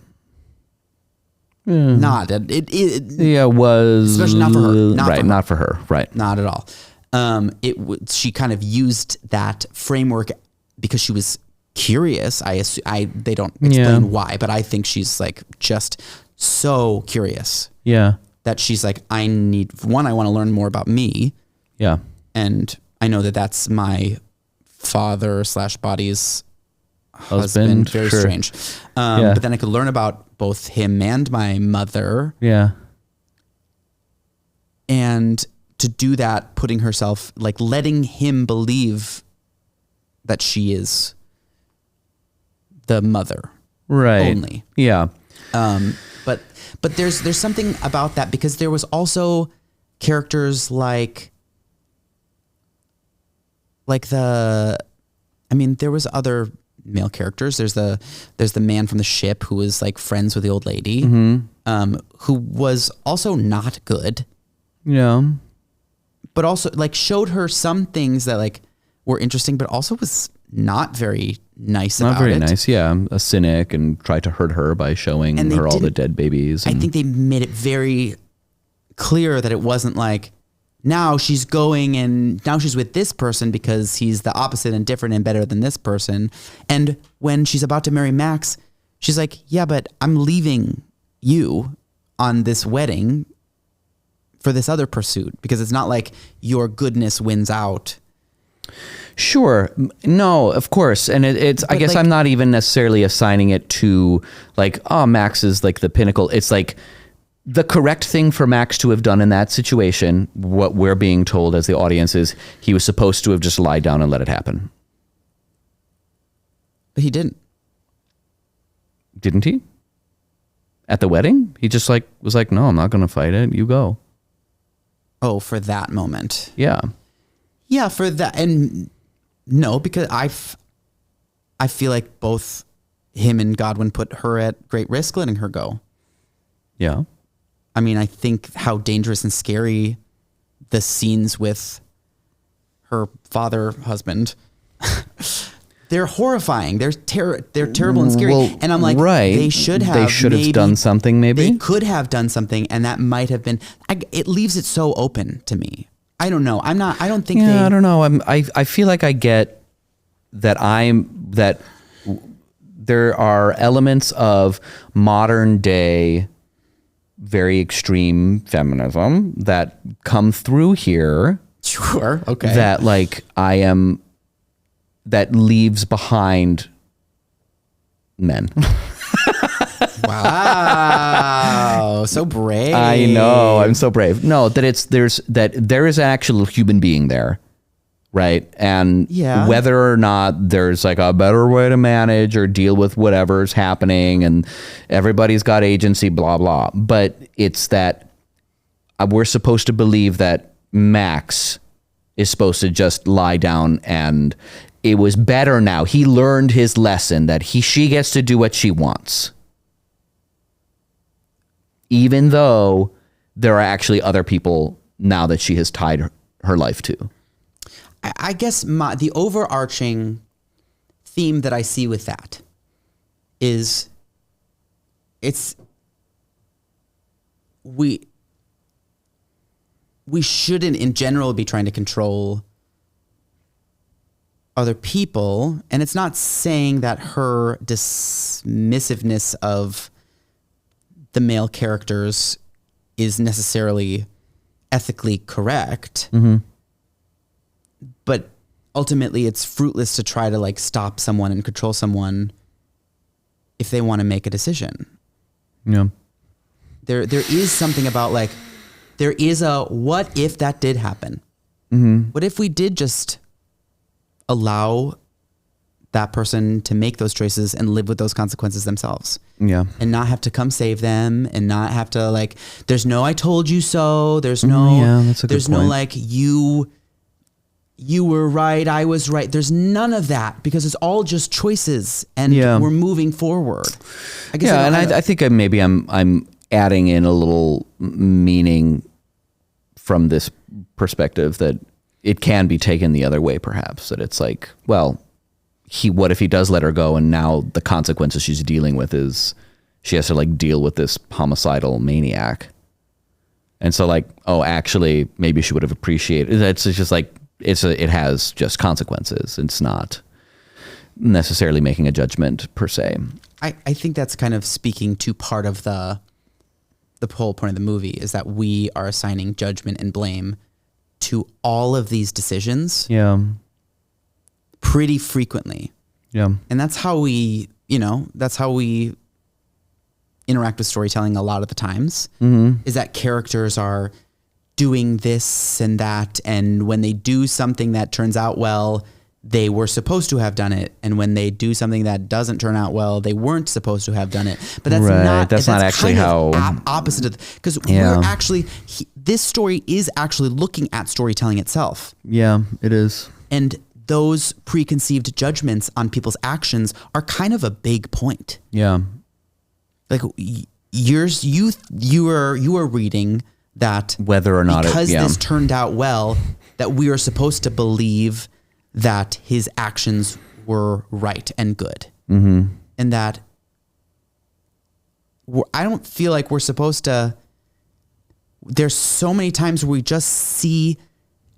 Not it. Yeah, it was especially not for her. Not for her. Right. Not at all. She kind of used that framework because she was curious. They don't explain why, but I think she's like just so curious. Yeah. That she's like, I want to learn more about me. Yeah. And I know that that's my father / body's husband. Very strange. But then I could learn about both him and my mother. Yeah. And to do that, putting herself, like letting him believe that she is the mother. Right. Only. Yeah. But there's something about that because there was also characters like there was other male characters. There's the man from the ship who was like friends with the old lady, who was also not good. Yeah. But also like showed her some things that like were interesting, but also was not very nice about it. Not very nice, yeah. A cynic and tried to hurt her by showing her all the dead babies. I think they made it very clear that it wasn't like, now she's going and now she's with this person because he's the opposite and different and better than this person. And when she's about to marry Max, she's like, yeah, but I'm leaving you on this wedding for this other pursuit because it's not like your goodness wins out. Sure. No, of course. And I guess I'm not even necessarily assigning it to like, oh, Max is like the pinnacle. It's like the correct thing for Max to have done in that situation, what we're being told as the audience is he was supposed to have just lied down and let it happen. But he didn't. Didn't he? At the wedding? He just like was like, no, I'm not going to fight it. You go. Oh, for that moment. Yeah. Yeah, for that. And no, because I feel like both him and Godwin put her at great risk letting her go. Yeah. I mean, I think how dangerous and scary the scenes with her husband, they're horrifying. They're terrible and scary. Well, and I'm like, right. They should have done something maybe. They could have done something, and that might have been, it leaves it so open to me. I don't know. I don't know. I feel like I get that there are elements of modern day very extreme feminism that come through here. Sure. Okay. That like that leaves behind men. Wow. So brave. I know. I'm so brave. No, that there is an actual human being there. Right. And whether or not there's like a better way to manage or deal with whatever's happening and everybody's got agency, blah, blah. But it's that we're supposed to believe that Max is supposed to just lie down and it was better now. He learned his lesson that she gets to do what she wants. Even though there are actually other people now that she has tied her life to. I guess the overarching theme that I see with that is we shouldn't in general be trying to control other people. And it's not saying that her dismissiveness of the male characters is necessarily ethically correct. Mm-hmm. But ultimately it's fruitless to try to like stop someone and control someone if they want to make a decision. Yeah. There is something about like, there is a, what if that did happen? Mm-hmm. What if we did just allow that person to make those choices and live with those consequences themselves? Yeah. And not have to come save them and not have to like, there's no, I told you so. There's no, that's a good there's point. no like, you were right, I was right. There's none of that because it's all just choices and we're moving forward. I guess I think maybe I'm adding in a little meaning from this perspective that it can be taken the other way, perhaps. That it's like, well, what if he does let her go, and now the consequences she's dealing with is she has to like deal with this homicidal maniac. And so like, oh, actually maybe she would have appreciated it. It's just like, it has just consequences. It's not necessarily making a judgment per se. I think that's kind of speaking to part of the whole point of the movie, is that we are assigning judgment and blame to all of these decisions. Yeah. Pretty frequently. Yeah. And that's how we interact with storytelling a lot of the times, is that characters are doing this and that. And when they do something that turns out well, they were supposed to have done it. And when they do something that doesn't turn out well, they weren't supposed to have done it. But that's not actually how opposite of, because we're actually, this story is actually looking at storytelling itself. Yeah, it is. And those preconceived judgments on people's actions are kind of a big point. Yeah. Like you are reading that whether or not because this turned out well, that we are supposed to believe that his actions were right and good. And that I don't feel like we're supposed to, there's so many times where we just see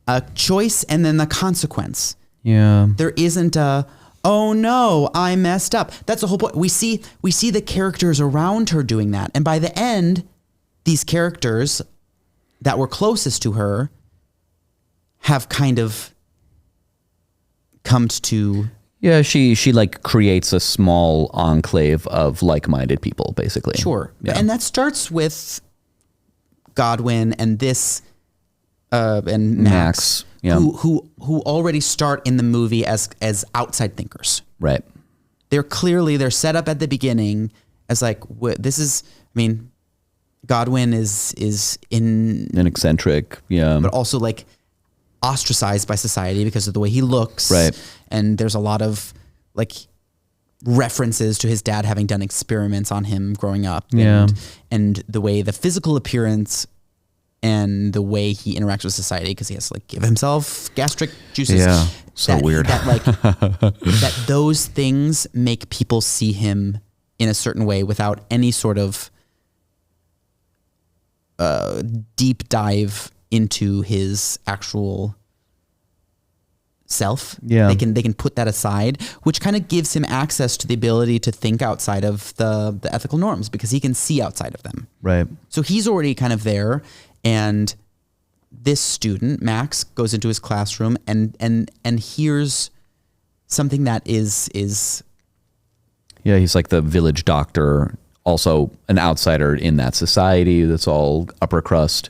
a choice and then the consequence. Yeah. There isn't a, oh no, I messed up. That's the whole point. We see the characters around her doing that. And by the end, these characters that were closest to her have kind of come to... Yeah, she like creates a small enclave of like-minded people, basically. Sure. Yeah. And that starts with Godwin and this and Max. Yeah. Who already start in the movie as outside thinkers. Right. They're set up at the beginning as like, Godwin is an eccentric, yeah, but also like ostracized by society because of the way he looks. Right. And there's a lot of like references to his dad having done experiments on him growing up. Yeah. And the way the physical appearance and the way he interacts with society, because he has to like give himself gastric juices. Yeah, so weird. That those things make people see him in a certain way without any sort of deep dive into his actual self. Yeah, they can put that aside, which kind of gives him access to the ability to think outside of the ethical norms, because he can see outside of them. Right. So he's already kind of there. And this student, Max, goes into his classroom and hears something that is yeah, he's like the village doctor, also an outsider in that society that's all upper crust,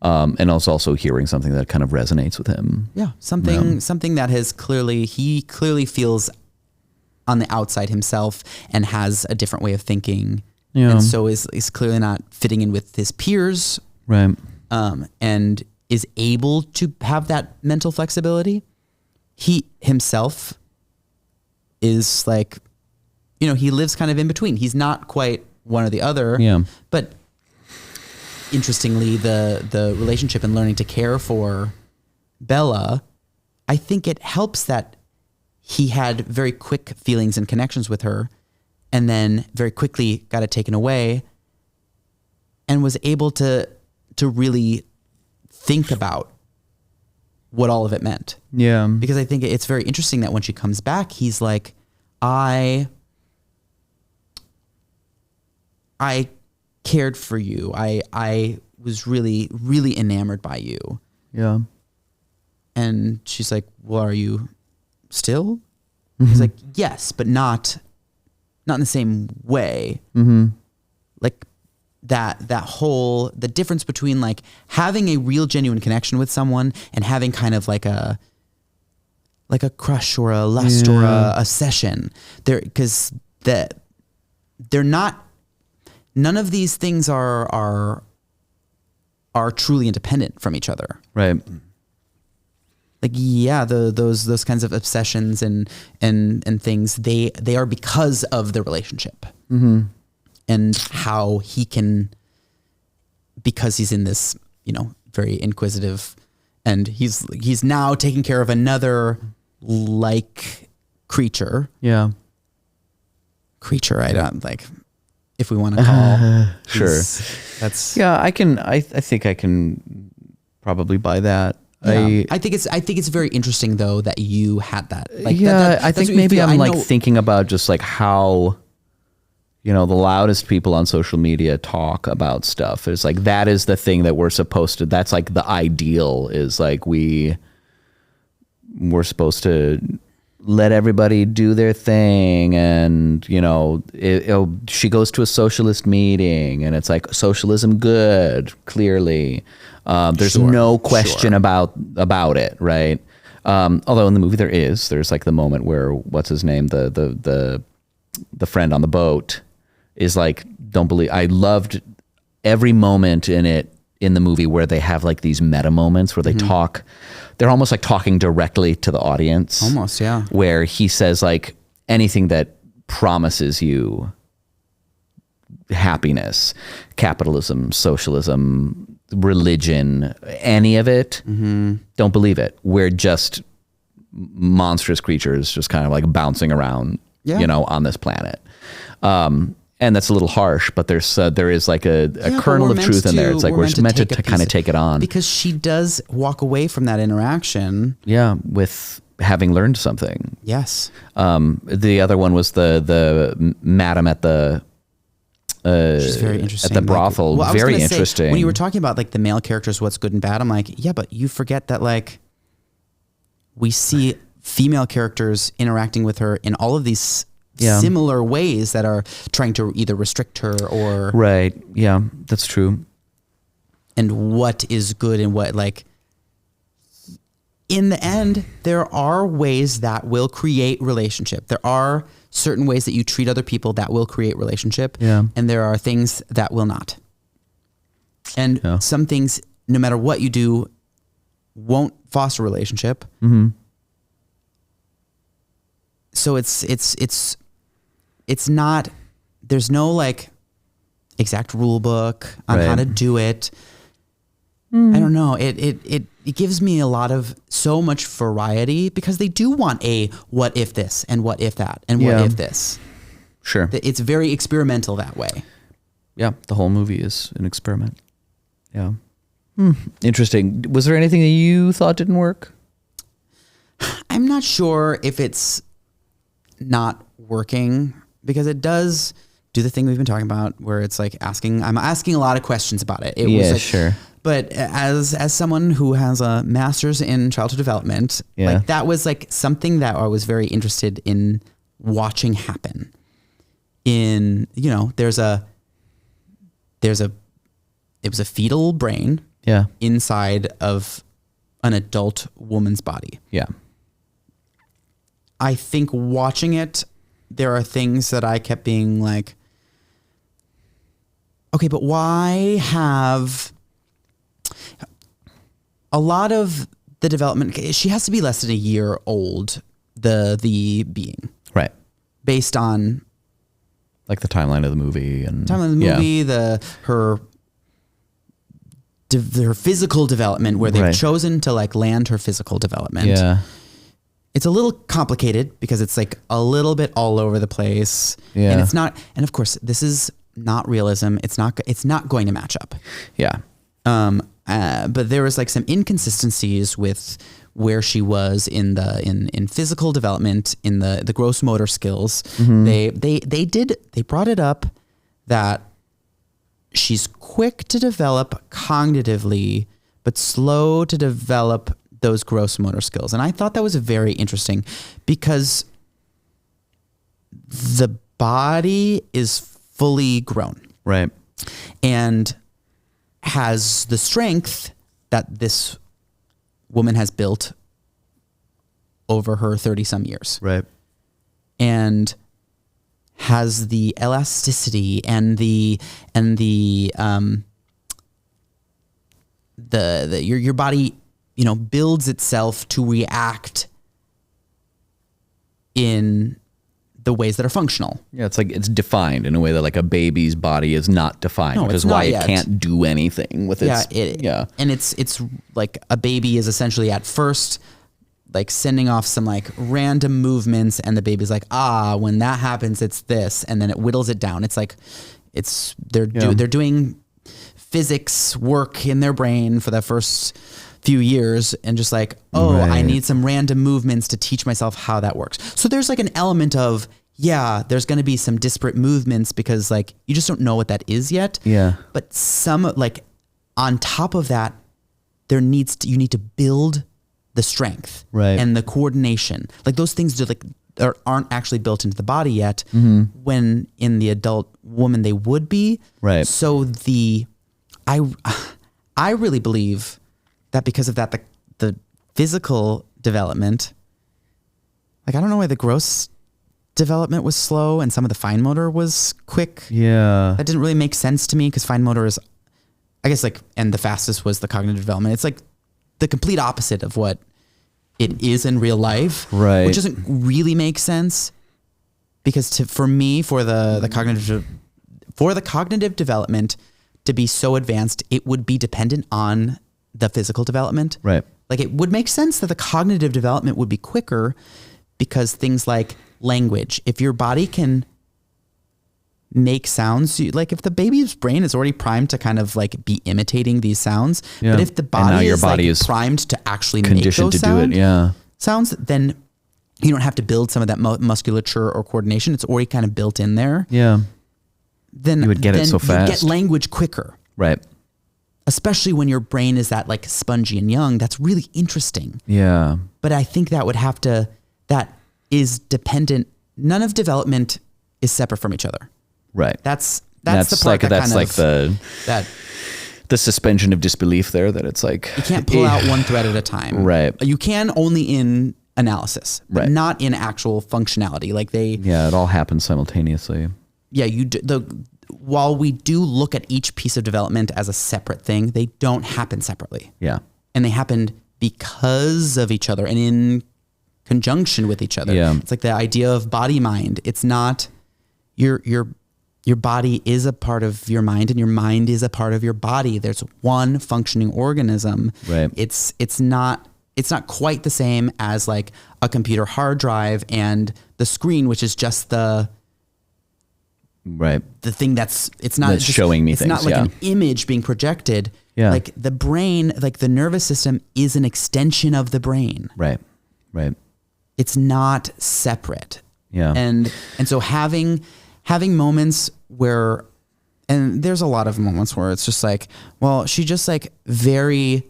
and also hearing something that kind of resonates with him. Yeah, something that he clearly feels on the outside himself and has a different way of thinking. Yeah. And so is clearly not fitting in with his peers. Right. And is able to have that mental flexibility. He himself is like, he lives kind of in between. He's not quite one or the other. Yeah. But interestingly, the relationship and learning to care for Bella, I think it helps that he had very quick feelings and connections with her, and then very quickly got it taken away, and was able to really think about what all of it meant. Yeah. Because I think it's very interesting that when she comes back, he's like, I cared for you. I was really, really enamored by you. Yeah. And she's like, well, are you still? Mm-hmm. He's like, yes, but not in the same way. Mm-hmm. Like, the difference between like having a real genuine connection with someone and having kind of like a crush or a lust or a session there, because they're not, none of these things are truly independent from each other. Right. Like, yeah, those kinds of obsessions and things, they are because of the relationship. Mm-hmm. And how he can, because he's in this, very inquisitive, and he's now taking care of another creature. Yeah. Creature, I don't like, if we want to call. Sure. That's. Yeah, I think I can probably buy that. Yeah. I think it's very interesting though that you had that. Like, I think maybe I'm like thinking about just like how, the loudest people on social media talk about stuff. It's like, that is the thing that we're supposed to, that's like the ideal, is like we're supposed to let everybody do their thing. And, she goes to a socialist meeting and it's like, socialism good, clearly. There's no question about it, right? Although in the movie there's like the moment where, what's his name, the friend on the boat is like, don't believe. I loved every moment in the movie where they have like these meta moments where they talk. They're almost like talking directly to the audience. Almost, yeah. Where he says like, anything that promises you happiness, capitalism, socialism, religion, any of it, don't believe it. We're just monstrous creatures just kind of like bouncing around, on this planet. And that's a little harsh, but there is like a kernel of truth in there. It's like we're meant to kind of take it on. Because she does walk away from that interaction. Yeah, with having learned something. Yes. The other one was the madam at the she's very interesting. at the brothel. Like, very interesting. When you were talking about like the male characters, what's good and bad, I'm like, yeah, but you forget that like we see female characters interacting with her in all of these similar ways that are trying to either restrict her or right. Yeah, that's true. And what is good and what, like, in the end, there are ways that will create relationship. There are certain ways that you treat other people that will create relationship. Yeah. And there are things that will not. And some things, no matter what you do, won't foster relationship. Mm-hmm. So it's not, there's no like exact rule book on how to do it. I don't know. It gives me so much variety because they do want a what if this and what if that and what if this. Sure. It's very experimental that way. Yeah. The whole movie is an experiment. Yeah. Interesting. Was there anything that you thought didn't work? I'm not sure if it's not working because it does do the thing we've been talking about where it's like I'm asking a lot of questions about it. It was like, sure. But as someone who has a master's in childhood development, like that was like something that I was very interested in watching happen. It was a fetal brain inside of an adult woman's body. Yeah. I think watching it, there are things that I kept being like, okay, but why have a lot of the development, she has to be less than a year old, the being. Right. Based on like the timeline of the movie and her physical development where they've chosen to like land her physical development. Yeah. It's a little complicated because it's like a little bit all over the place. Yeah. And it's not, and of course this is not realism. It's not going to match up. Yeah. But there was like some inconsistencies with where she was in physical development, in the gross motor skills. Mm-hmm. They brought it up that she's quick to develop cognitively, but slow to develop those gross motor skills. And I thought that was very interesting because the body is fully grown. Right. And has the strength that this woman has built over her 30 some years. Right. And has the elasticity and your body, builds itself to react in the ways that are functional. Yeah, it's like it's defined in a way that like a baby's body is not defined, which is why it can't do anything with its. And it's like a baby is essentially at first like sending off some like random movements, and the baby's like, when that happens, it's this, and then it whittles it down. It's like they're doing physics work in their brain for the first few years, and just like, I need some random movements to teach myself how that works. So there's like an element of, there's going to be some disparate movements because like you just don't know what that is yet. Yeah. But some like on top of that, you need to build the strength and the coordination. Like those things aren't actually built into the body yet. When in the adult woman they would be. Right. So I really believe that because of that, the physical development, like I don't know why the gross development was slow and some of the fine motor was quick. Yeah. That didn't really make sense to me because fine motor is, I guess, like, and the fastest was the cognitive development. It's like the complete opposite of what it is in real life. Right. Which doesn't really make sense because for the cognitive development to be so advanced, it would be dependent on the physical development. Right. Like it would make sense that the cognitive development would be quicker because things like language, if your body can make sounds, like if the baby's brain is already primed to kind of like be imitating these sounds, but if the body is primed to actually make those sounds, then you don't have to build some of that musculature or coordination. It's already kind of built in there. Yeah. Then you would get it so fast. You get language quicker. Right. Especially when your brain is that like spongy and young. That's really interesting. Yeah. But I think that is dependent. None of development is separate from each other. Right. That's the part the suspension of disbelief there, that it's like you can't pull out one thread at a time. Right. You can only in analysis, but not in actual functionality. Like it all happens simultaneously. Yeah. While we do look at each piece of development as a separate thing, they don't happen separately. Yeah. And they happen because of each other and in conjunction with each other. Yeah. It's like the idea of body mind. It's not your body is a part of your mind and your mind is a part of your body. There's one functioning organism. Right. It's not quite the same as like a computer hard drive and the screen, which is just the thing that's showing me things. It's not like an image being projected. Yeah. Like the brain, like the nervous system is an extension of the brain. Right. Right. It's not separate. Yeah. And so having moments where, and there's a lot of moments where it's just like, well, she just like very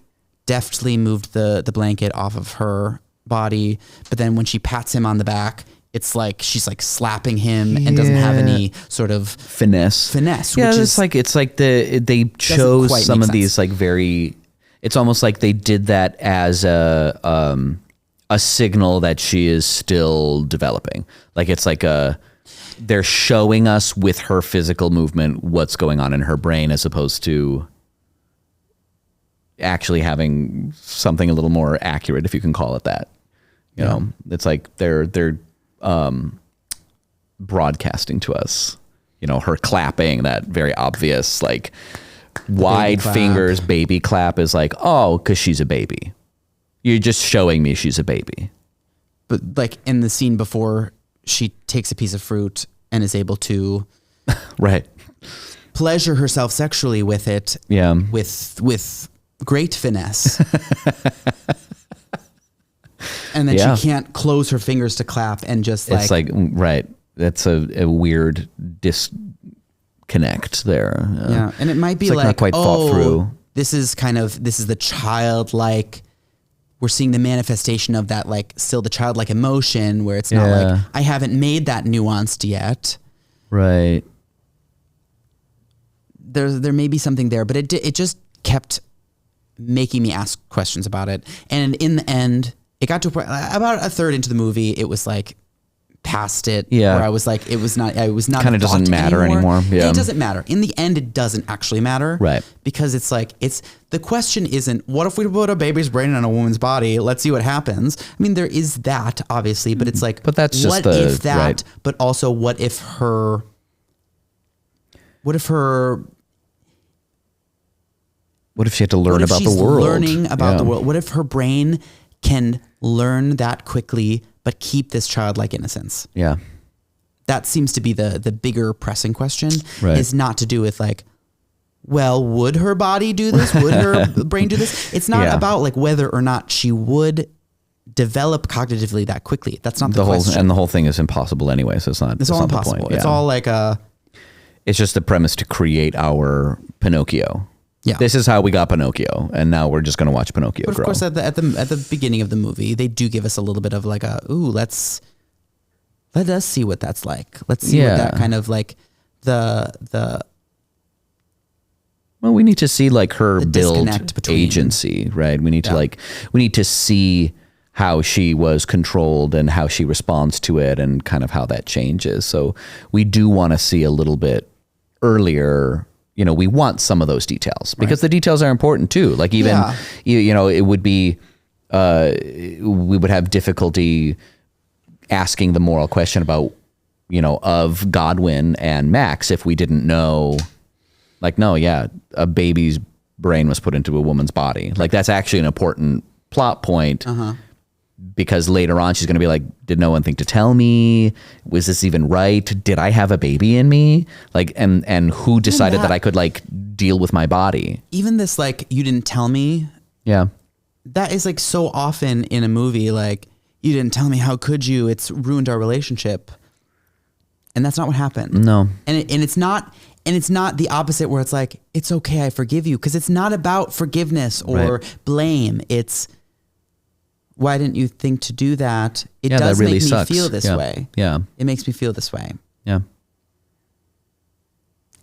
deftly moved the blanket off of her body. But then when she pats him on the back, it's like she's like slapping him and doesn't have any sort of finesse. Yeah, which it's like they chose some of these like very. It's almost like they did that as a signal that she is still developing. Like it's like they're showing us with her physical movement what's going on in her brain, as opposed to actually having something a little more accurate, if you can call it that. You know, it's like they're broadcasting to us, you know, her clapping, that very obvious, like wide fingers baby clap is like, oh, because she's a baby. You're just showing me she's a baby. But like in the scene before, she takes a piece of fruit and is able to pleasure herself sexually with it. Yeah. With great finesse. And then she can't close her fingers to clap and just like... It's like, that's a weird disconnect there. Yeah. And it might be like not quite thought through. This is the childlike... We're seeing the manifestation of that, like still the childlike emotion where it's not like, I haven't made that nuanced yet. Right. There may be something there, but it just kept making me ask questions about it. And in the end, it got to a point, about a third into the movie, it was like past it. Yeah. Where I was like, it was not kind of doesn't matter anymore. Yeah. It doesn't matter. In the end, it doesn't actually matter. Right. Because it's like, the question isn't, what if we put a baby's brain in a woman's body? Let's see what happens. I mean, there is that obviously, but it's like, but that's just what if that, but also what if she had to learn about the world? Learning about the world. What if her brain can learn that quickly, but keep this childlike innocence? Yeah. That seems to be the bigger pressing question. Right. Is not to do with like, well, would her body do this? Would her brain do this? It's not about like whether or not she would develop cognitively that quickly. That's not the question. And the whole thing is impossible anyway, so it's all impossible. The point. It's yeah. all like it's just the premise to create our Pinocchio. Yeah. This is how we got Pinocchio, and now we're just going to watch Pinocchio but grow. Of course, at the beginning of the movie, they do give us a little bit of like let us see what that's like. Let's see what that kind of like the. Well, we need to see like her build between agency, right? We need to see how she was controlled and how she responds to it and kind of how that changes. So we do want to see a little bit earlier. You know, we want some of those details because the details are important too. Like even, you know, it would be, we would have difficulty asking the moral question about, you know, of Godwin and Max if we didn't know, like, no, a baby's brain was put into a woman's body. Like that's actually an important plot point because later on she's going to be like, did no one think to tell me? Was this even right? Did I have a baby in me? Like, and who decided that I could like deal with my body? Even this, like, you didn't tell me. Yeah. That is like so often in a movie, like, you didn't tell me, how could you? It's ruined our relationship. And that's not what happened. No. And it's not the opposite where it's like, it's okay, I forgive you. Because it's not about forgiveness or blame. It's, why didn't you think to do that? It does really make me feel this way. Yeah. It makes me feel this way. Yeah.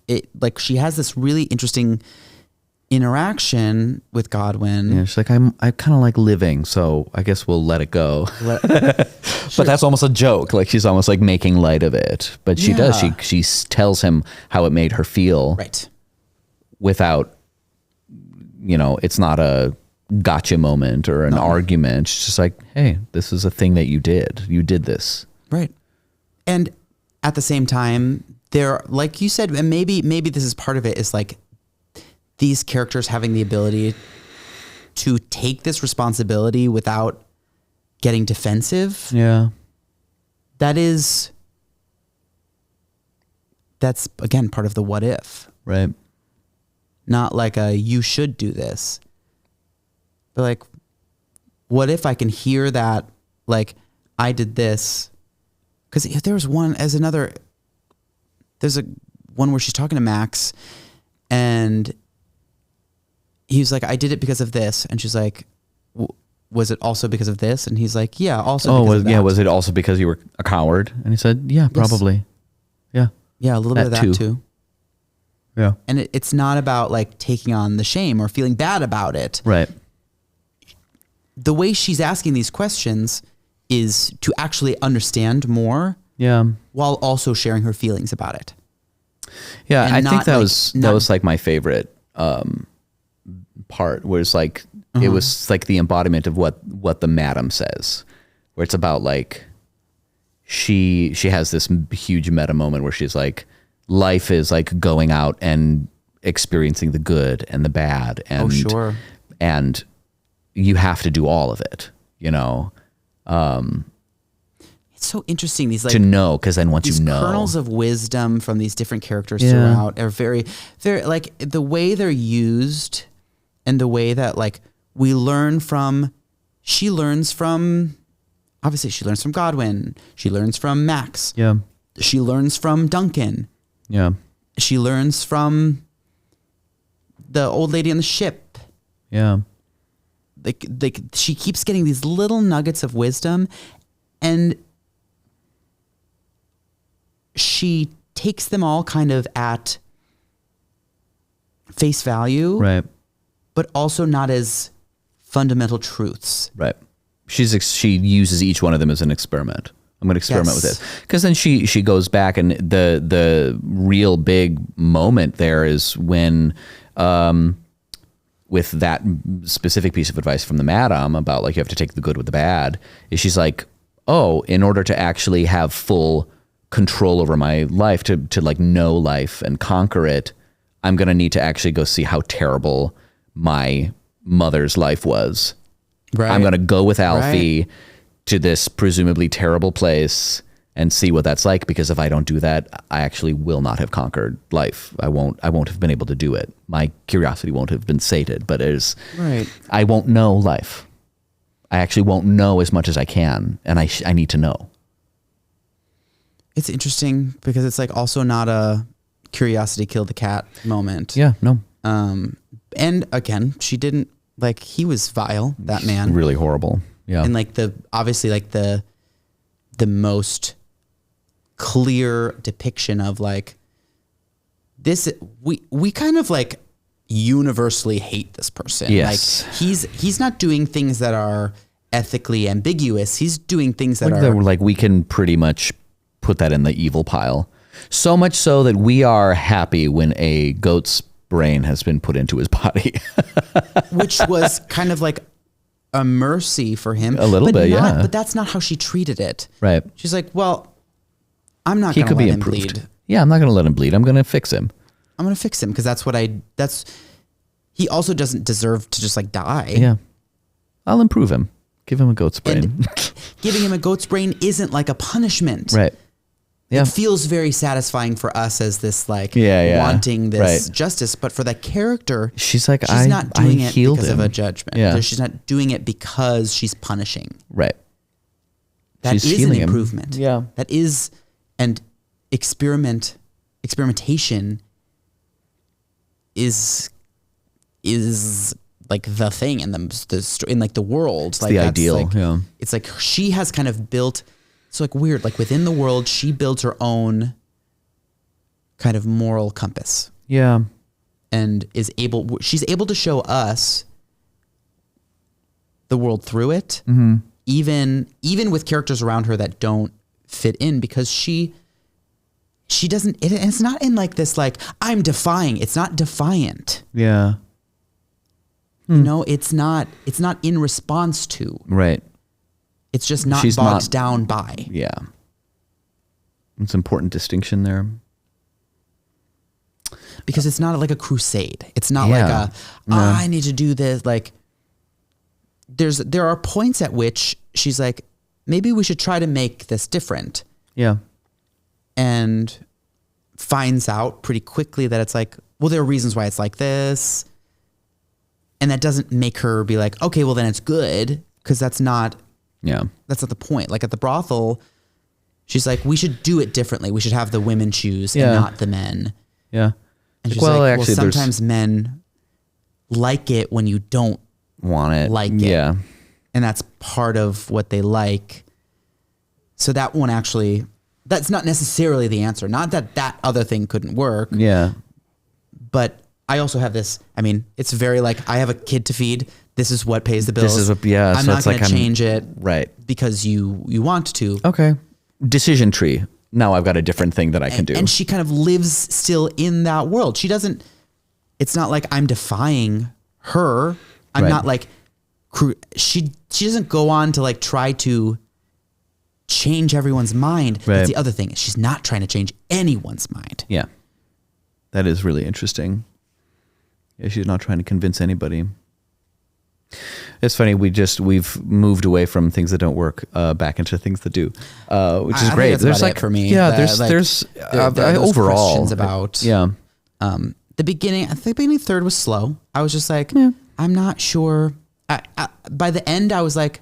It, like, she has this really interesting interaction with Godwin. Yeah, she's like, I kind of like living, so I guess we'll let it go. But that's almost a joke. Like she's almost like making light of it. But she does. She tells him how it made her feel. Right. Without, you know, it's not a gotcha moment or an argument. It's just like, hey, this is a thing that you did. You did this. Right. And at the same time, there, like you said, and maybe this is part of it, is like these characters having the ability to take this responsibility without getting defensive. Yeah. That's again part of the what if. Right. Not like you should do this. But like, what if I can hear that, like, I did this? Because if there's one where she's talking to Max and he's like, I did it because of this. And she's like, was it also because of this? And he's like, yeah, also because of that. Was it also because you were a coward? And he said, yeah, probably. Yes. Yeah, a little bit of that too. Yeah. And it's not about like taking on the shame or feeling bad about it. Right. The way she's asking these questions is to actually understand more. Yeah. While also sharing her feelings about it. Yeah, and I think that was like my favorite part, where it's like it was like the embodiment of what the madam says, where it's about like she has this huge meta moment where she's like, life is like going out and experiencing the good and the bad, and and you have to do all of it, you know. It's so interesting, these like to know, because then once these you know, kernels of wisdom from these different characters throughout are very, very, like, the way they're used and the way that like we learn from. She learns from, obviously she learns from Godwin. She learns from Max. Yeah. She learns from Duncan. Yeah. She learns from the old lady on the ship. Yeah. Like she keeps getting these little nuggets of wisdom, and she takes them all kind of at face value, right? But also not as fundamental truths, right? She uses each one of them as an experiment. I'm going to experiment with it, because then she goes back, and the real big moment there is when, with that specific piece of advice from the madam about like you have to take the good with the bad, is she's like, oh, in order to actually have full control over my life, to like know life and conquer it, I'm going to need to actually go see how terrible my mother's life was. Right. I'm going to go with Alfie to this presumably terrible place and see what that's like, because if I don't do that, I actually will not have conquered life. I won't have been able to do it. My curiosity won't have been sated, but I won't know life. I actually won't know as much as I can, and I need to know. It's interesting because it's like also not a curiosity killed the cat moment. Yeah, no. And again, she didn't, like, he was vile, that man. Really horrible. Yeah. And like obviously like the most clear depiction of like this, we kind of like universally hate this person. Yes. Like he's not doing things that are ethically ambiguous. He's doing things that are like, we can pretty much put that in the evil pile. So much so that we are happy when a goat's brain has been put into his body. Which was kind of like a mercy for him. A little bit, yeah. But that's not how she treated it. Right. She's like, well, I'm not going to let him bleed. Yeah, I'm not going to let him bleed. I'm going to fix him. I'm going to fix him because he also doesn't deserve to just like die. Yeah. I'll improve him. Give him a goat's brain. And giving him a goat's brain isn't like a punishment. Right. Yeah. It feels very satisfying for us as this like wanting this justice, but for that character, she's like, she's not doing it because him. of a judgment. Yeah. She's not doing it because she's punishing. Right. That she's is an improvement. Him. Yeah. That is, and experimentation is like the thing in in like the world. It's like the ideal. Like, it's like she has kind of built. It's like weird, like within the world, she builds her own kind of moral compass. Yeah. And she's able to show us the world through it, even with characters around her that don't fit in, because she doesn't, it's not in like this, like, I'm defying. It's not defiant. Yeah. You know, it's not in response to. Right. It's just not bogged down by. Yeah. It's an important distinction there. Because it's not like a crusade. It's not like I need to do this. Like there are points at which she's like, maybe we should try to make this different. Yeah. And finds out pretty quickly that it's like, well, there are reasons why it's like this. And that doesn't make her be like, okay, well then it's good. Because that's not the point. Like at the brothel, she's like, we should do it differently. We should have the women choose and not the men. Yeah. And she's like, well, sometimes men like it when you don't want it. Like it. Yeah. And that's part of what they like. So that one actually, that's not necessarily the answer. Not that other thing couldn't work. Yeah. But I also have this, I mean, it's very like, I have a kid to feed. This is what pays the bills. This is what, I'm not going to change it. Right. Because you want to. Okay. Decision tree. Now I've got a different thing that I can do. And she kind of lives still in that world. She doesn't, it's not like I'm defying her. I'm not like, she doesn't go on to like try to change everyone's mind. Right. That's the other thing. She's not trying to change anyone's mind. Yeah. That is really interesting. Yeah, she's not trying to convince anybody. It's funny. We've moved away from things that don't work back into things that do, which is great. There's like for me. Yeah. There's overall questions about the beginning. I think the beginning third was slow. I was just like, I'm not sure. By the end, I was like,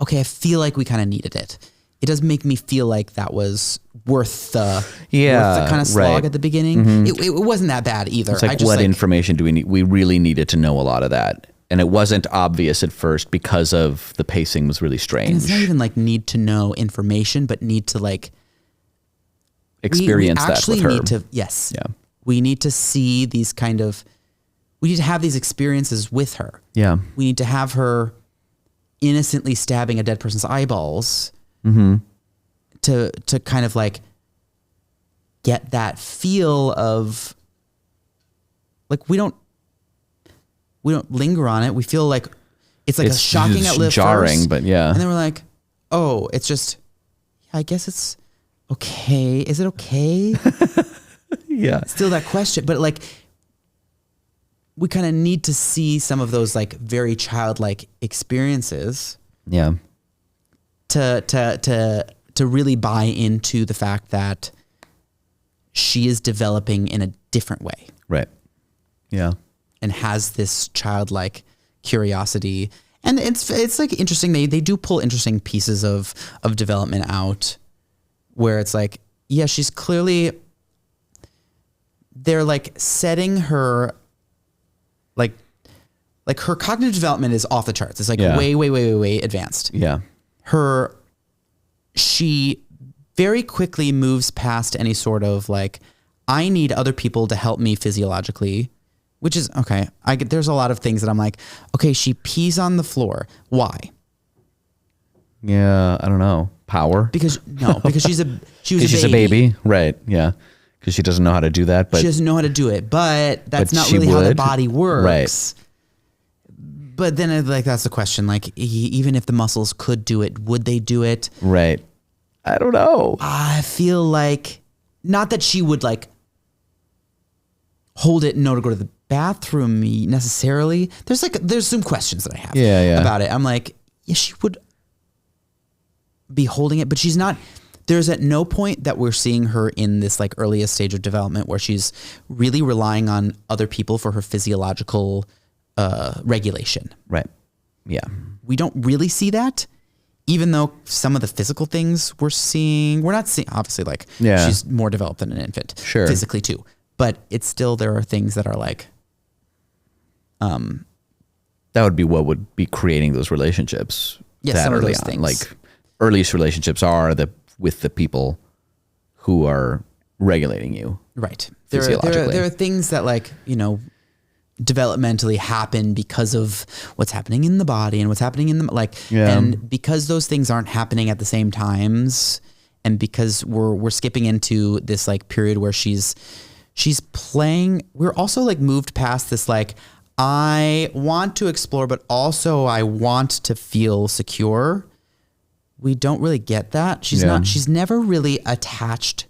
okay, I feel like we kind of needed it. It does make me feel like that was worth the kind of slog at the beginning. Mm-hmm. It wasn't that bad either. It's like, what information do we need? We really needed to know a lot of that. And it wasn't obvious at first because of the pacing was really strange. And it's not even like need to know information, but need to like experience that with her. We need to see these we need to have these experiences with her. Yeah. We need to have her innocently stabbing a dead person's eyeballs to kind of like get that feel of like, we don't linger on it. We feel like it's like a shocking outlive jarring, first, but yeah. And then we're like, oh, it's just, I guess it's okay. Is it okay? Yeah. Still that question, but like we kind of need to see some of those like very childlike experiences. Yeah. To really buy into the fact that she is developing in a different way. Right. Yeah. And has this childlike curiosity. And it's like interesting. They do pull interesting pieces of development out where it's like, yeah, she's clearly, they're like setting her like her cognitive development is off the charts. It's like way advanced. Yeah. She very quickly moves past any sort of like, I need other people to help me physiologically, which is okay. There's a lot of things that I'm like, okay, she pees on the floor. Why? Yeah. I don't know. Power? Because she's a baby. Right. Yeah. Because she doesn't know how to do that, but she doesn't know how to do it, but that's not she really how the would. body works. Right. But then like, that's the question. Like even if the muscles could do it, would they do it? Right. I don't know. I feel like not that she would like hold it and know to go to the bathroom necessarily. There's some questions that I have about it. I'm like, yeah, she would be holding it, but she's not. There's at no point that we're seeing her in this like earliest stage of development where she's really relying on other people for her physiological regulation. Right. Yeah. We don't really see that. Even though some of the physical things we're not seeing, obviously, like she's more developed than an infant, physically too. But it's still, there are things that are like, that would be what would be creating those relationships. Yeah, some of those things. Like earliest relationships are with the people who are regulating you, right? Physiologically. There are things that like developmentally happen because of what's happening in the body and what's happening in the and because those things aren't happening at the same times, and because we're skipping into this like period where she's playing, we're also like moved past this like, I want to explore but also I want to feel secure. We don't really get that. She's never really attached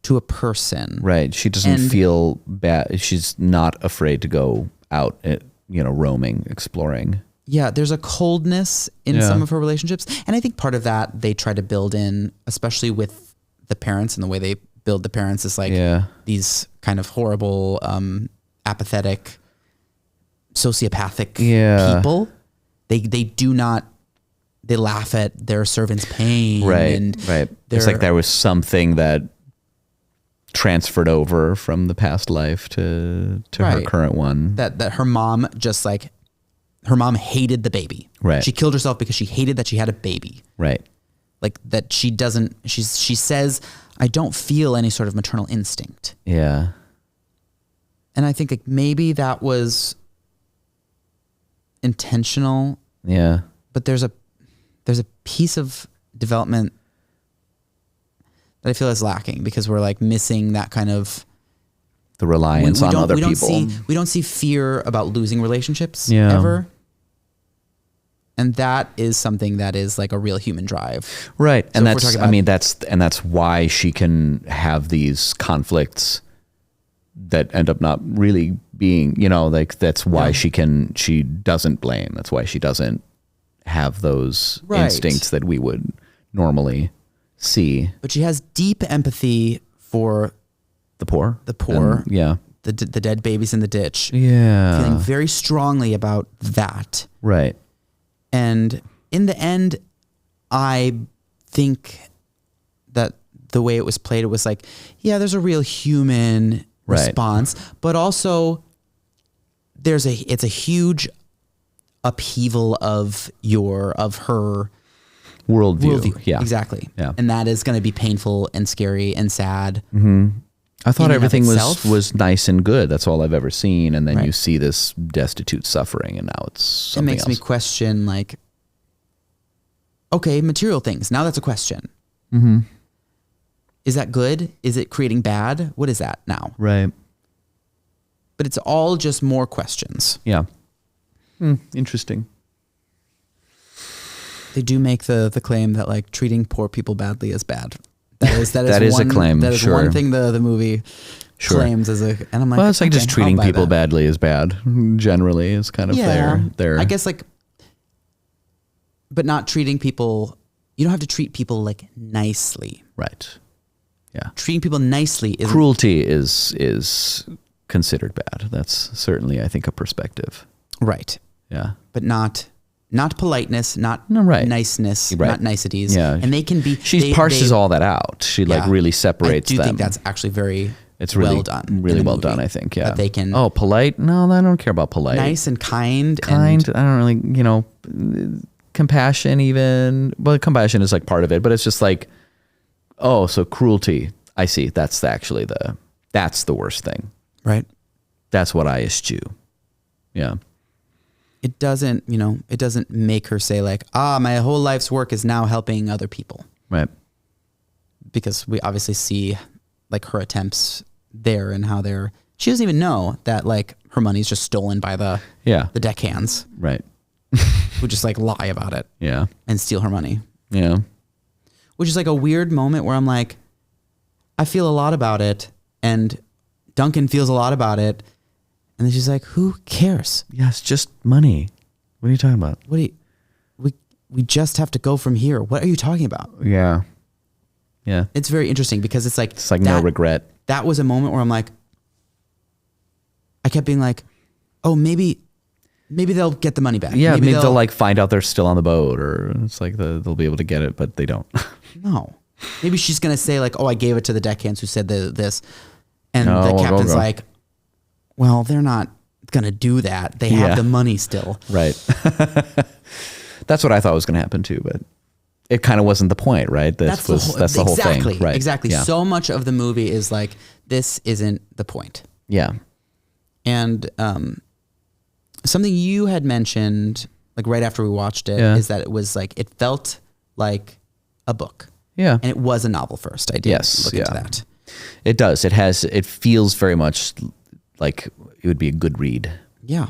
to a person. Right. She doesn't feel bad. She's not afraid to go out, roaming, exploring. Yeah, there's a coldness in some of her relationships. And I think part of that they try to build in, especially with the parents and the way they build the parents, is like these kind of horrible, apathetic, sociopathic people. They do not, they laugh at their servant's pain. Right, right. It's like there was something that transferred over from the past life to her current one. That her mom just like, her mom hated the baby. Right. She killed herself because she hated that she had a baby. Right. Like that she says, I don't feel any sort of maternal instinct. Yeah. And I think like maybe that was intentional. Yeah. But there's a piece of development that I feel is lacking because we're like missing that kind of the reliance on other people. We don't see fear about losing relationships ever. And that is something that is like a real human drive. Right. So and that's why she can have these conflicts that end up not really being, like that's why she doesn't blame. That's why she doesn't have those instincts that we would normally see. But she has deep empathy for the poor. The dead babies in the ditch. Yeah. Feeling very strongly about that. Right. And in the end, I think that the way it was played, it was like, yeah, there's a real human response, but also it's a huge upheaval of her worldview. Yeah, exactly. Yeah. And that is going to be painful and scary and sad. Mm-hmm. I thought everything was nice and good. That's all I've ever seen. And then you see this destitute suffering, and now it's something else. It makes me question, like, okay, material things. Now that's a question. Mm-hmm. Is that good? Is it creating bad? What is that now? Right. But it's all just more questions. Yeah. Interesting. They do make the claim that like treating poor people badly is bad. That is a claim. That is one thing the movie claims as and I'm like, well, it's like okay, just treating I'll buy people that. badly is bad. Generally, is kind of their. I guess like, but not treating people. You don't have to treat people like nicely. Right. Yeah. Treating people nicely is cruelty is considered bad. That's certainly, I think, a perspective. right. Yeah. But not politeness, not right. niceness, Right. not niceties. Yeah. And they can be. She parses all that out. She like really separates I do them. think that's actually very. It's really well done. Really in the well movie. done, I think. Yeah. That they can. Oh, polite? No, I don't care about polite. Nice and kind. Kind. I don't really, compassion even. Well, compassion is like part of it, but it's just like, oh, so cruelty. I see. That's the worst thing. Right. That's what I eschew. Yeah. It doesn't make her say like, my whole life's work is now helping other people. Right. Because we obviously see like her attempts there and how she doesn't even know that like her money's just stolen by the deckhands. Right. Who just like lie about it. Yeah. And steal her money. Yeah. Which is like a weird moment where I'm like, I feel a lot about it and Duncan feels a lot about it. And then she's like, who cares? Yeah, it's just money. What are you talking about? We just have to go from here. What are you talking about? Yeah. Yeah. It's very interesting because it's like no regret. That was a moment where I'm like, I kept being like, oh, maybe they'll get the money back. Yeah, maybe they'll like find out they're still on the boat, or it's like they'll be able to get it, but they don't. No. Maybe she's going to say like, oh, I gave it to the deckhands who said this. And the captain's like, well, they're not going to do that. They have the money still. Right. That's what I thought was going to happen too, but it kind of wasn't the point, right? That's the whole thing. Right. Exactly. Yeah. So much of the movie is like, this isn't the point. Yeah. And something you had mentioned, like right after we watched it, is that it was like, it felt like a book. Yeah. And it was a novel first. I did look into that. It does. It feels very much like it would be a good read. Yeah.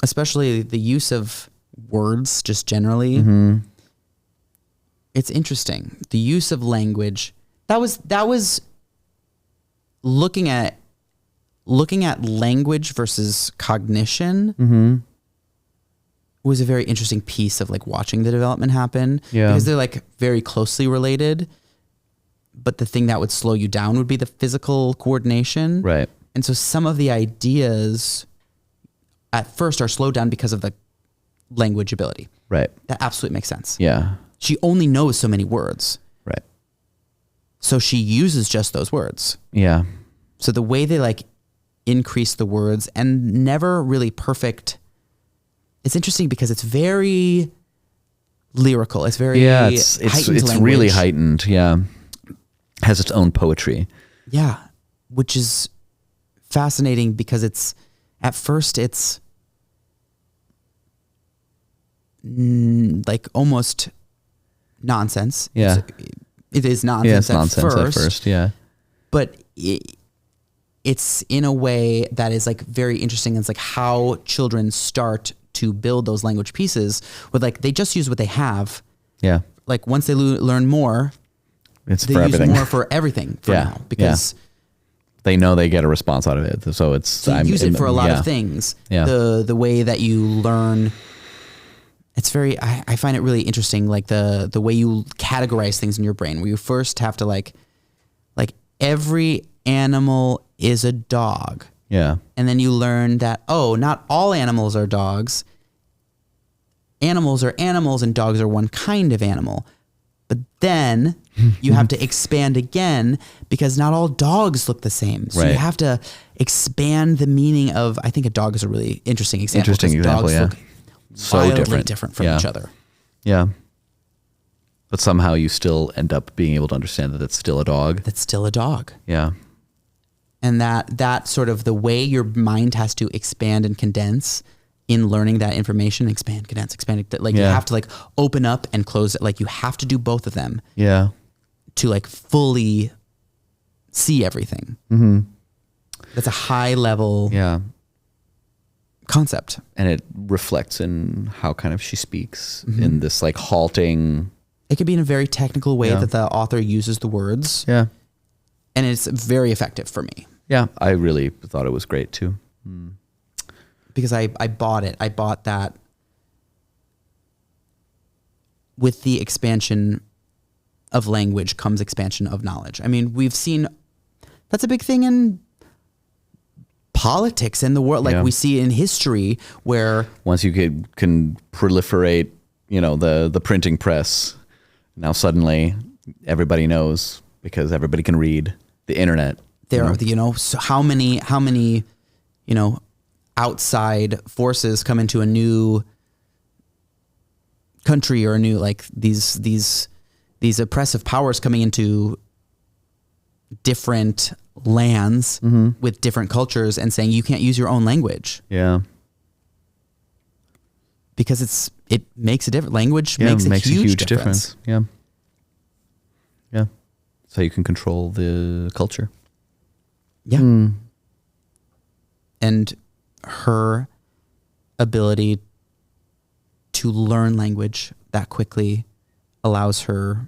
Especially the use of words just generally. Mm-hmm. It's interesting. The use of language. That was looking at language versus cognition was a very interesting piece of like watching the development happen. Yeah. Because they're like very closely related. But the thing that would slow you down would be the physical coordination. Right. And so some of the ideas at first are slowed down because of the language ability. Right. That absolutely makes sense. Yeah. She only knows so many words. Right. So she uses just those words. Yeah. So the way they like increase the words and never really perfect. It's interesting because it's very lyrical. It's very it's really heightened. Yeah. Has its own poetry. Yeah. Which is fascinating because it's at first it's like almost nonsense. Yeah. It is nonsense, at first. Yeah. But it's in a way that is like very interesting. It's like how children start to build those language pieces with like, they just use what they have. Yeah. Like once they learn more, it's they for use everything. more for everything for now because they know they get a response out of it. So it's, you use it for a lot of things. Yeah. The way that you learn, it's very, I find it really interesting. Like the way you categorize things in your brain, where you first have to like every animal is a dog. Yeah. And then you learn that, oh, not all animals are dogs. Animals are animals and dogs are one kind of animal. But then you have to expand again because not all dogs look the same. So you have to expand the meaning of, I think a dog is a really interesting example. Dogs look so wildly different from each other. Yeah. But somehow you still end up being able to understand that it's still a dog. That's still a dog. Yeah. And that sort of the way your mind has to expand and condense in learning that information, expand, condense, expand. Like you have to like open up and close it. Like you have to do both of them. Yeah. To like fully see everything. Mm-hmm. That's a high level concept. And it reflects in how kind of she speaks in this like halting. It could be in a very technical way that the author uses the words. Yeah. And it's very effective for me. Yeah, I really thought it was great too. Because I bought it. I bought that with the expansion of language comes expansion of knowledge. I mean, we've seen that's a big thing in politics in the world. Like we see in history where once you can proliferate, the printing press, now suddenly everybody knows because everybody can read the internet. There are, so how many, outside forces come into a new country or a new, like these oppressive powers coming into different lands with different cultures and saying you can't use your own language. Yeah. Because it makes a difference. Language makes a huge difference. Yeah. Yeah. So you can control the culture. Yeah. And her ability to learn language that quickly allows her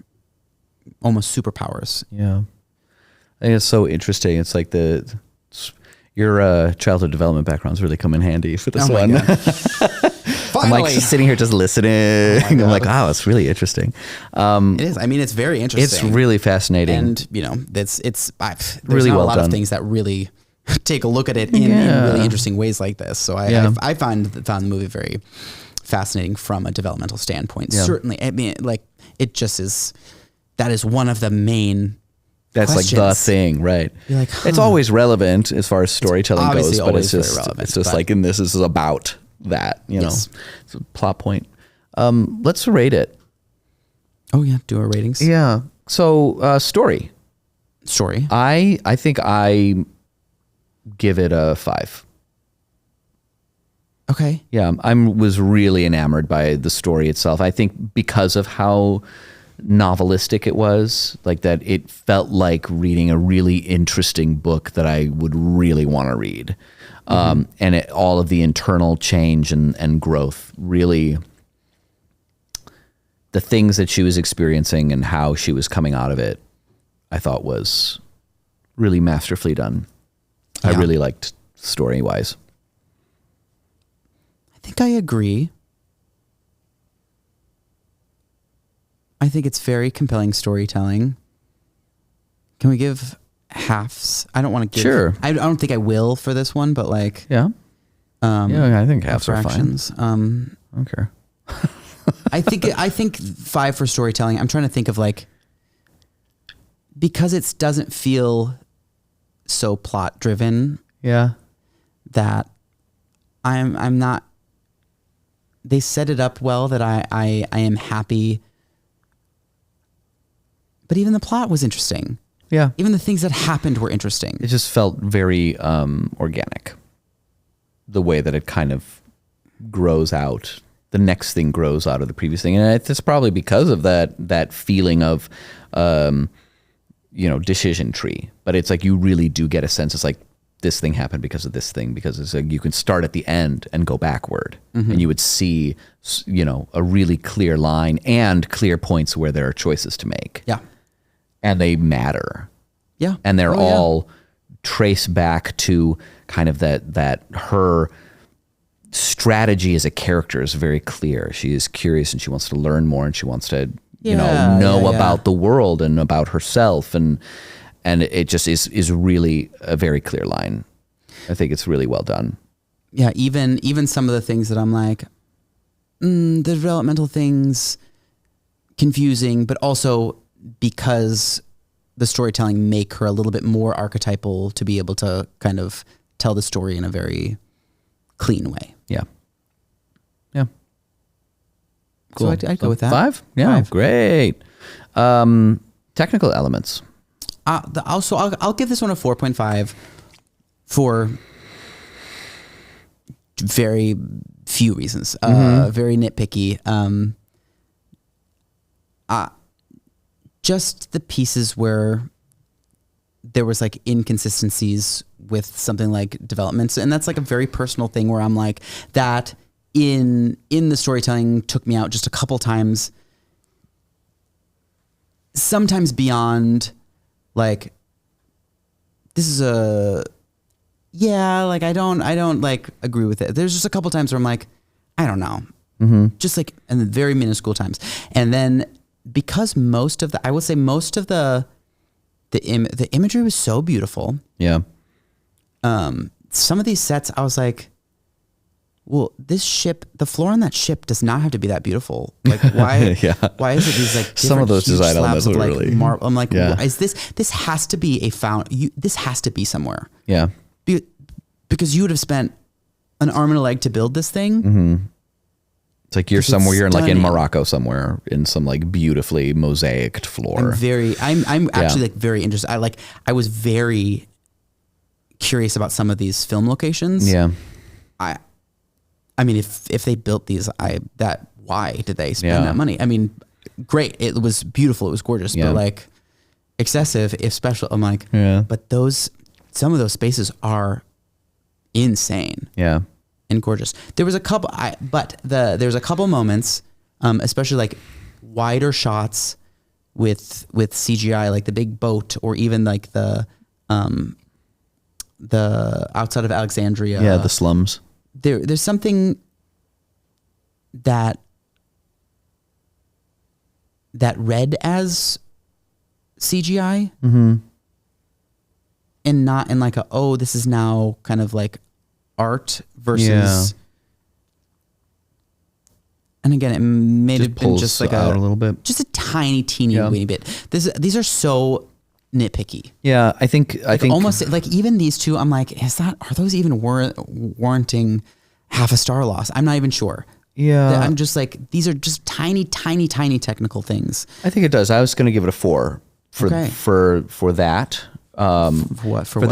almost superpowers. Yeah. I think it's so interesting. It's like your childhood development background's really come in handy for this one. I'm like sitting here just listening. I'm like, wow, it's really interesting. It is. I mean, it's very interesting. It's really fascinating. And, there's really not well a lot done. of things that really take a look at it in really interesting ways like this. So I found the movie very fascinating from a developmental standpoint. Yeah. Certainly. I mean, like, it just is, that is one of the main That's questions. like the thing, right? You're like, It's always relevant as far as storytelling goes, but it's just relevant, like, and this is about that, Yes. It's a plot point. Let's rate it. Oh yeah, do our ratings. Yeah. So story. I think I give it a 5. Okay. Yeah, I was really enamored by the story itself. I think because of how novelistic it was, like that it felt like reading a really interesting book that I would really want to read. And all of the internal change and growth, really the things that she was experiencing and how she was coming out of it, I thought was really masterfully done. Yeah. I really liked story-wise. I think I agree. I think it's very compelling storytelling. Can we give halves? I don't want to give. Sure. I don't think I will for this one, but like. Yeah. I think halves are fine. I don't care. I think 5 for storytelling. I'm trying to think of like, because it doesn't feel so plot driven. Yeah. That I'm not. They set it up well that I am happy. But even the plot was interesting. Yeah. Even the things that happened were interesting. It just felt very organic. The way that it kind of grows out. The next thing grows out of the previous thing. And it's probably because of that feeling of, decision tree. But it's like you really do get a sense. It's like this thing happened because of this thing. Because it's like you can start at the end and go backward. And you would see, a really clear line and clear points where there are choices to make. Yeah. And they matter. Yeah. And they're all traced back to kind of that her strategy as a character is very clear. She is curious and she wants to learn more and she wants to, know about the world and about herself. And it just is really a very clear line. I think it's really well done. Yeah. Even some of the things that I'm like, the developmental things confusing, but also because the storytelling make her a little bit more archetypal to be able to kind of tell the story in a very clean way. Yeah. Yeah. Cool. So I'd go with that. 5? Yeah. 5. Great. Technical elements. I'll give this one a 4.5 for very few reasons. Very nitpicky. Just the pieces where there was like inconsistencies with something like developments. And that's like a very personal thing where I'm like, that in the storytelling took me out just a couple times, sometimes beyond like this is like I don't like agree with it. There's just a couple times where I'm like, I don't know. Just like in the very minuscule times. And then because most of the imagery was so beautiful. Yeah. Some of these sets I was like, well, this ship, the floor on that ship does not have to be that beautiful. Like why, why is it these like some of those design elements are really, I'm like, is this has to be this has to be somewhere. Yeah. Because you would have spent an arm and a leg to build this thing. It's like you're somewhere, you're like in Morocco somewhere in some like beautifully mosaiced floor. I'm actually like very interested. I was very curious about some of these film locations. Yeah. I mean, if they built these, why did they spend that money? I mean, great. It was beautiful. It was gorgeous, but like excessive, if special. I'm like, but some of those spaces are insane. Yeah. And gorgeous. There was a couple, there's a couple moments, especially like wider shots with CGI, like the big boat, or even like the outside of Alexandria. Yeah, the slums. There's something that read as CGI, and not in like this is now kind of like art versus. And again, it may have been just like a little bit, just a teeny weeny bit. These are so nitpicky. Yeah, I think almost like even these two, I'm like, are those even warranting half a star loss? I'm not even sure. Yeah, I'm just like, these are just tiny technical things. I think it does. I was going to give it a 4 for that. For the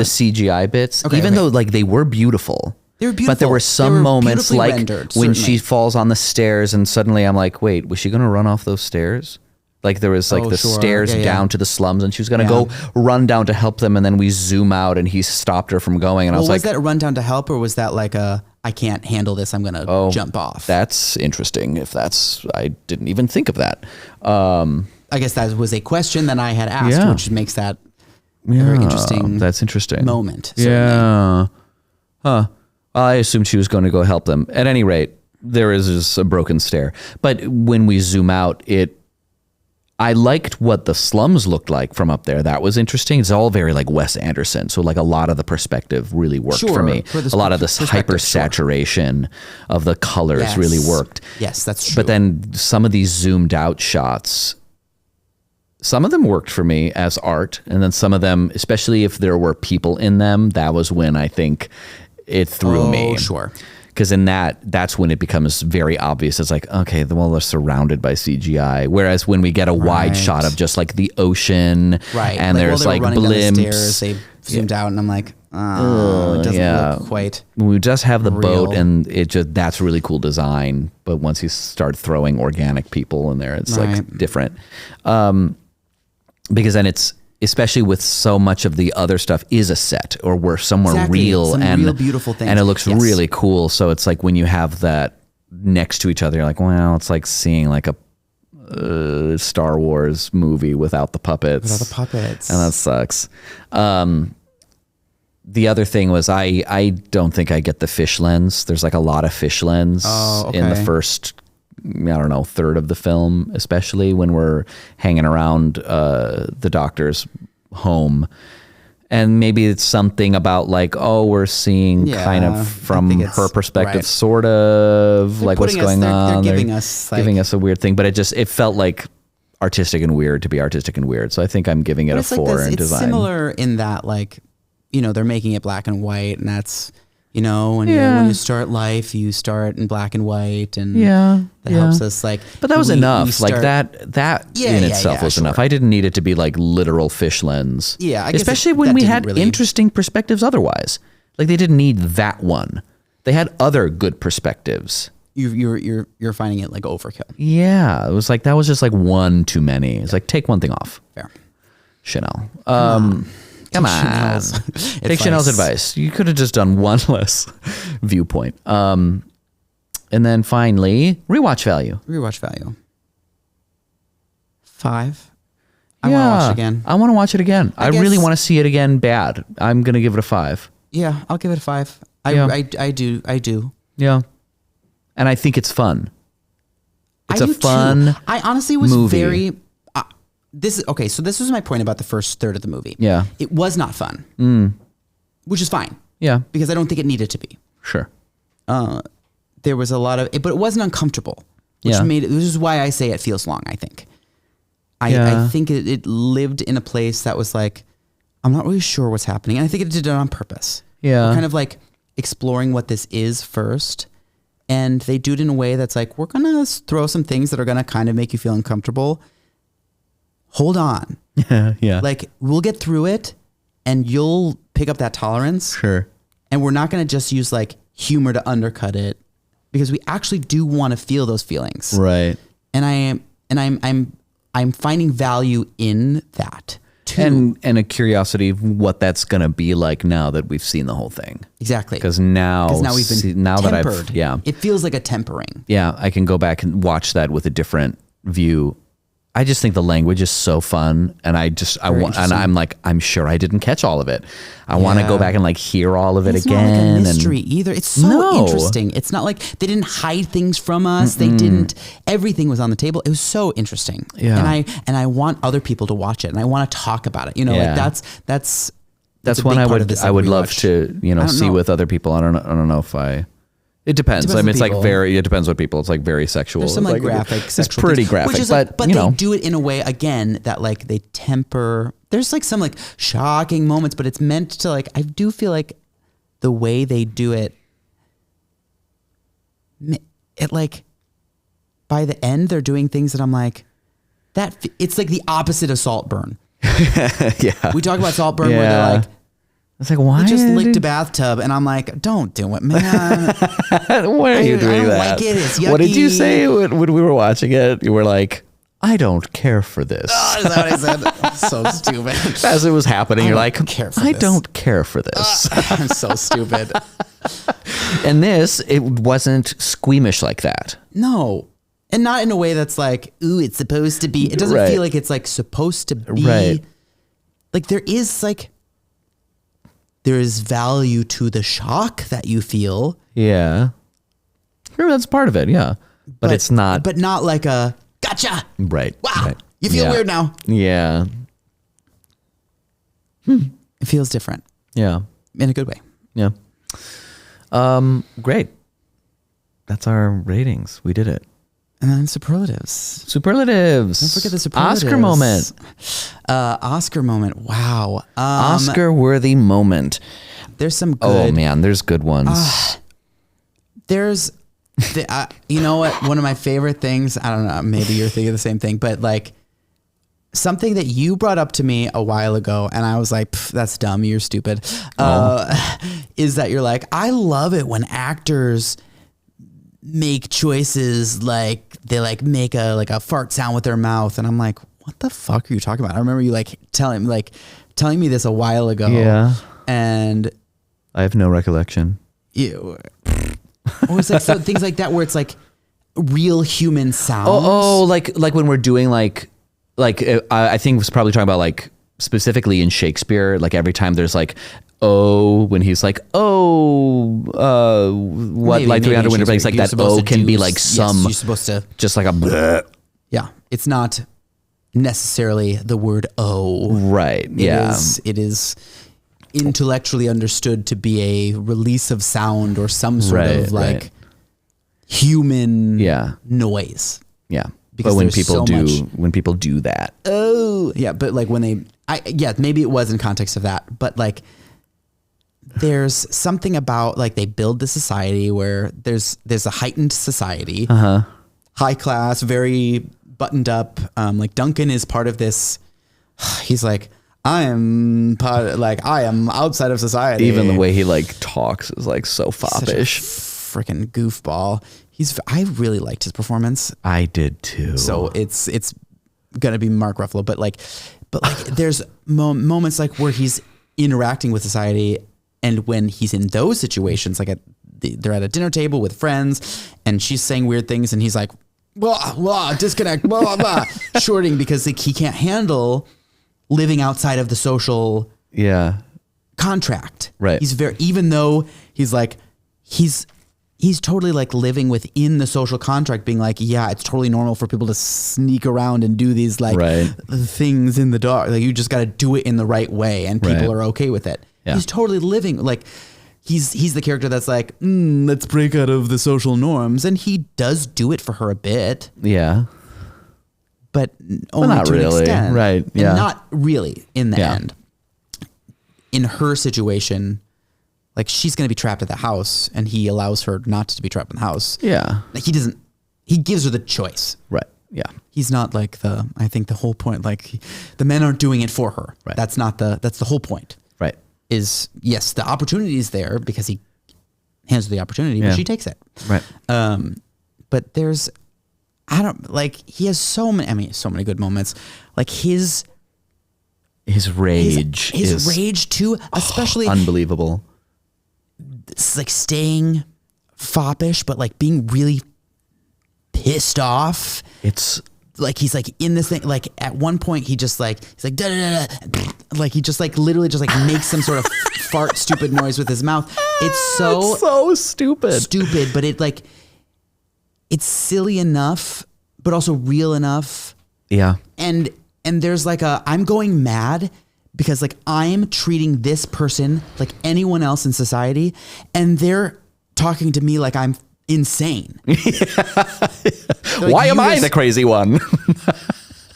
CGI bits, even though like they were beautiful. They were beautiful. But there were some moments like rendered, when she falls on the stairs and suddenly I'm like, wait, was she going to run off those stairs? Like there was like stairs down to the slums and she was going to go run down to help them. And then we zoom out and he stopped her from going. And I was like, was that a run down to help, or was that like I can't handle this, I'm going to jump off? That's interesting. I didn't even think of that. I guess that was a question that I had asked, which makes that a very interesting. That's interesting moment. Certainly. Yeah. Huh. I assumed she was going to go help them. At any rate, there is just a broken stair. But when we zoom out, I liked what the slums looked like from up there. That was interesting. It's all very like Wes Anderson. So like a lot of the perspective really worked for me. A lot of this hyper saturation of the colors really worked. Yes, that's true. But then some of these zoomed out shots, some of them worked for me as art. And then some of them, especially if there were people in them, that was when I think it threw me. Sure. Because in that's when it becomes very obvious. It's like, okay, well, they're surrounded by CGI. Whereas when we get a wide shot of just like the ocean, and there's like blimps. The stairs, they zoomed out, and I'm like, it doesn't look quite. We just have the boat, and that's really cool design. But once you start throwing organic people in there, it's like different. Because then it's, especially with so much of the other stuff is a set or we're somewhere real and real beautiful things. And it looks really cool. So it's like when you have that next to each other, you're like, well, it's like seeing like a Star Wars movie without the puppets. And that sucks. The other thing was I don't think I get the fish lens. There's like a lot of fish lens in the first, I don't know, third of the film, especially when we're hanging around the doctor's home. And maybe it's something about like, we're seeing kind of from her perspective, sort of they're like what's going on. They're giving us a weird thing, but it felt like artistic and weird to be artistic and weird. So I think I'm giving it a 4 in design. It's similar in that, like, they're making it black and white, and that's, when you start life, you start in black and white, and that helps us. Like, but that was enough. Like that in itself was enough. I didn't need it to be like literal fish lens. Yeah, I guess especially when we had interesting perspectives. Otherwise, like they didn't need that one. They had other good perspectives. You're finding it like overkill. Yeah, it was like that was just like one too many. It's like take one thing off. Fair. Chanel. Come on. Take Chanel's advice. You could have just done one less viewpoint. And then finally, rewatch value. 5. I want to watch it again. I want to watch it again. I really want to see it again bad. I'm going to give it a 5. Yeah, I'll give it a 5. I do. Yeah. And I think it's fun. It's I a do fun too. I honestly was movie. very... So this was my point about the first third of the movie. Yeah. It was not fun. Which is fine. Yeah. Because I don't think it needed to be. Sure. There was a lot of... but it wasn't uncomfortable. Which made it... This is why I say it feels long, I think. I think it lived in a place that was like, I'm not really sure what's happening. And I think it did it on purpose. Yeah. We're kind of like exploring what this is first. And they do it in a way that's like, we're going to throw some things that are going to kind of make you feel uncomfortable. Hold on. Yeah. Like, we'll get through it and you'll pick up that tolerance. Sure. And we're not going to just use like humor to undercut it, because we actually do want to feel those feelings. Right. And I'm finding value in that too. And a curiosity of what that's going to be like now that we've seen the whole thing. Exactly. Because now we've been tempered. It feels like a tempering. Yeah, I can go back and watch that with a different view. I just think the language is so fun, and I'm like, I'm sure I didn't catch all of it. I want to go back and like hear all of it it's again. It's not like a mystery either. It's so interesting. It's not like they didn't hide things from us. They didn't. Everything was on the table. It was so interesting. Yeah. And I want other people to watch it, and I want to talk about it. You know, like that's one I would love to see with other people. I don't know if I. It depends. I mean, it's like it depends what people. It's like very sexual. There's some like graphic, it's pretty graphic, which is but they do it in a way again that like they temper. There's like some like shocking moments, but it's meant to like. I do feel like the way they do it, it like by the end they're doing things that I'm like, that it's like the opposite of Saltburn. Yeah, we talk about Saltburn where they're like. It's like, why? We just licked a bathtub, and I'm like, don't do it, man. Why are you doing that? Like it. It's yucky. What did you say when we were watching it? You were like, I don't care for this. Oh, is that what I said? So stupid. As it was happening, you're like, I don't care for this. I'm so stupid. And it wasn't squeamish like that. No. And not in a way that's like, ooh, it's supposed to be. It doesn't feel like it's like supposed to be. Right. Like there is value to the shock that you feel. Yeah. That's part of it, yeah. But it's not. But not like a, gotcha. Right. Wow. Right. You feel weird now. Yeah. It feels different. Yeah. In a good way. Yeah. Great. That's our ratings. We did it. And then superlatives. Superlatives. Don't forget the superlatives. Oscar moment. Oscar moment. Wow. Oscar-worthy moment. There's some good. Oh, man. There's good ones. You know what? One of my favorite things, I don't know, maybe you're thinking the same thing, but like something that you brought up to me a while ago, and I was like, that's dumb. You're stupid. Is that you're like, I love it when actors make choices like they like make a fart sound with their mouth, and I'm like, what the fuck are you talking about? I remember you like telling me this a while ago. Yeah, and I have no recollection. Ew. Or it's like so things like that where it's like real human sounds. Like when we're doing like I think it was probably talking about like specifically in Shakespeare, like every time there's like, when he's like, what light through under winter place, like that can be like some, you're supposed to just like a bleh. Yeah, it's not necessarily the word right. It is intellectually understood to be a release of sound or some sort of like human noise. Yeah. Because but when people do that. But like when maybe it was in context of that, but like there's something about like they build the society where there's a heightened society, high class, very buttoned up. Like Duncan is part of this. He's like, I am outside of society. Even the way he like talks is like so foppish. Freaking goofball. I really liked his performance. I did too. So it's gonna be Mark Ruffalo, but there's moments like where he's interacting with society, and when he's in those situations, like they're at a dinner table with friends, and she's saying weird things, and he's like, disconnect, blah, blah, blah. Shorting because like, he can't handle living outside of the social contract. Right. He's even though he's like, he's totally like living within the social contract, being like, yeah, it's totally normal for people to sneak around and do these like things in the dark. Like you just got to do it in the right way and people are okay with it. Yeah. He's totally living like he's the character that's like, let's break out of the social norms. And he does do it for her a bit. Yeah. But only not to really. an extent. Right. Yeah. And not really in the end. In her situation, like she's going to be trapped at the house and he allows her not to be trapped in the house. Yeah. Like he gives her the choice. Right. Yeah. He's not like I think the whole point, like the men aren't doing it for her. Right. That's the whole point. Right. Is yes, the opportunity is there because he hands her the opportunity, but she takes it. Right. But he has so many good moments. Like his rage his rage too, especially unbelievable. It's like staying foppish, but like being really pissed off. It's like he's like in this thing. Like at one point, he's like da da da, like he just like literally just like makes some sort of fart stupid noise with his mouth. It's so stupid, but it's silly enough, but also real enough. Yeah, and there's like I'm going mad because like I'm treating this person like anyone else in society, and they're talking to me like I'm insane. Like, why am I the crazy one?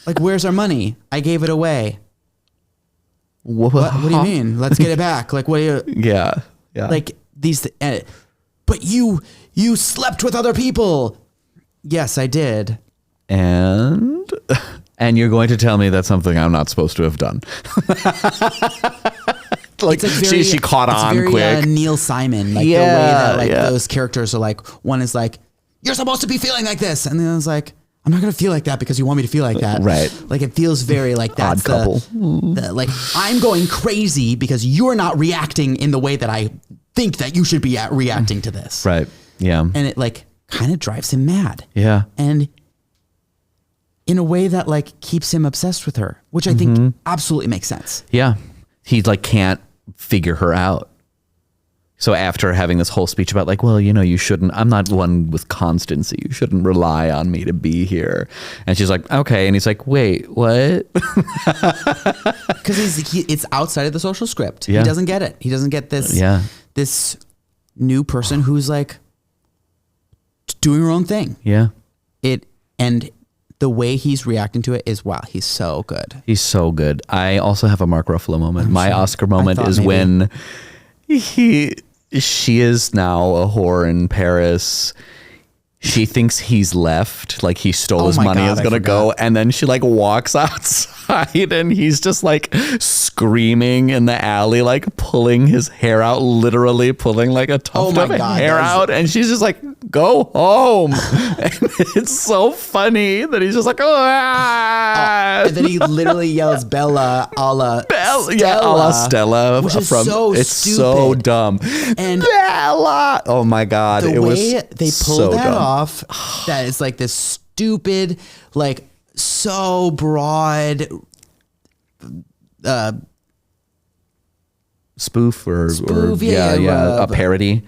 Like, where's our money? I gave it away. What do you mean? Let's get it back. Like, what do you? Yeah. Like these, but you slept with other people. Yes, I did. And you're going to tell me that's something I'm not supposed to have done. Like she caught on very, quick. Neil Simon, like the way that like those characters are like, one is like, you're supposed to be feeling like this, and the other's like, I'm not gonna feel like that because you want me to feel like that. Right. Like it feels very like that's Odd couple. Like I'm going crazy because you're not reacting in the way that I think that you should be reacting to this. Right. Yeah. And it like kind of drives him mad. Yeah. And in a way that like keeps him obsessed with her, which I think absolutely makes sense. Yeah. He like can't figure her out. So after having this whole speech about like, well, you shouldn't, I'm not one with constancy. You shouldn't rely on me to be here. And she's like, okay. And he's like, wait, what? Because it's outside of the social script. Yeah. He doesn't get it. He doesn't get this, this new person who's like doing her own thing. Yeah. And the way he's reacting to it is, wow, he's so good. He's so good. I also have a Mark Ruffalo moment. My Oscar moment is when she is now a whore in Paris. She thinks he's left, like he stole his money, is gonna go, and then she like walks outside and he's just like screaming in the alley, like pulling his hair out, literally pulling like a tuft of hair out, and she's just like, go home. And it's so funny that he's just like, and then he literally yells Bella a la Stella, yeah, a la Stella, which is so it's stupid. So dumb. And Bella, oh my god, the it way was they pull so that dumb. off, that is like this stupid, like so broad spoof or yeah, a parody.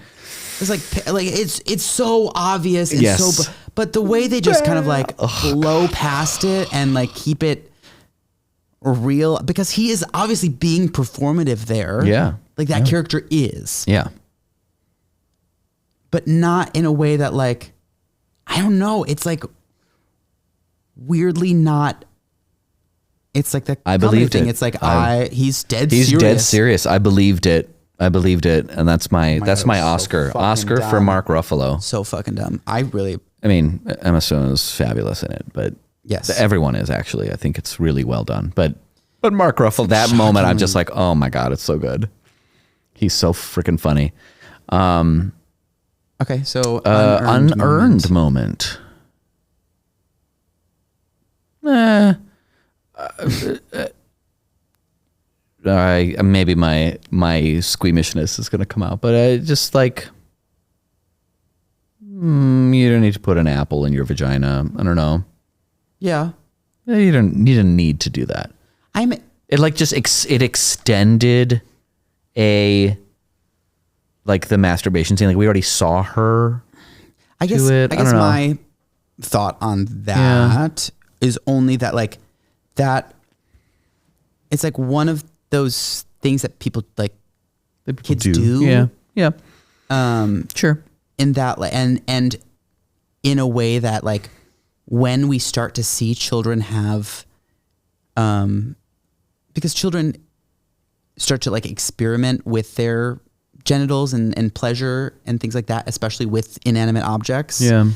It's like it's so obvious and so, but the way they just kind of like blow past it and like keep it real, because he is obviously being performative there. Yeah, like that character is. Yeah, but not in a way that like, I don't know. It's like weirdly not. It's like the I believed thing. it. It's like he's dead serious. I believed it, and that's my Oscar. So Oscar dumb. For Mark Ruffalo. So fucking dumb. I mean, Emma Stone is fabulous in it, but yes, everyone is actually. I think it's really well done. But Mark Ruffalo, that moment, I'm just like, oh my god, it's so good. He's so freaking funny. Okay, so unearned moment. Maybe my squeamishness is going to come out, but I just like, You don't need to put an apple in your vagina. I don't know. Yeah. You didn't need to do that. It like just it extended the masturbation scene. Like we already saw her. I guess my thought on that is only that like that it's like one of those things that people like kids do. Yeah. Yeah. Sure. In that and in a way that like when we start to see children have because children start to like experiment with their genitals and pleasure and things like that, especially with inanimate objects. Yeah.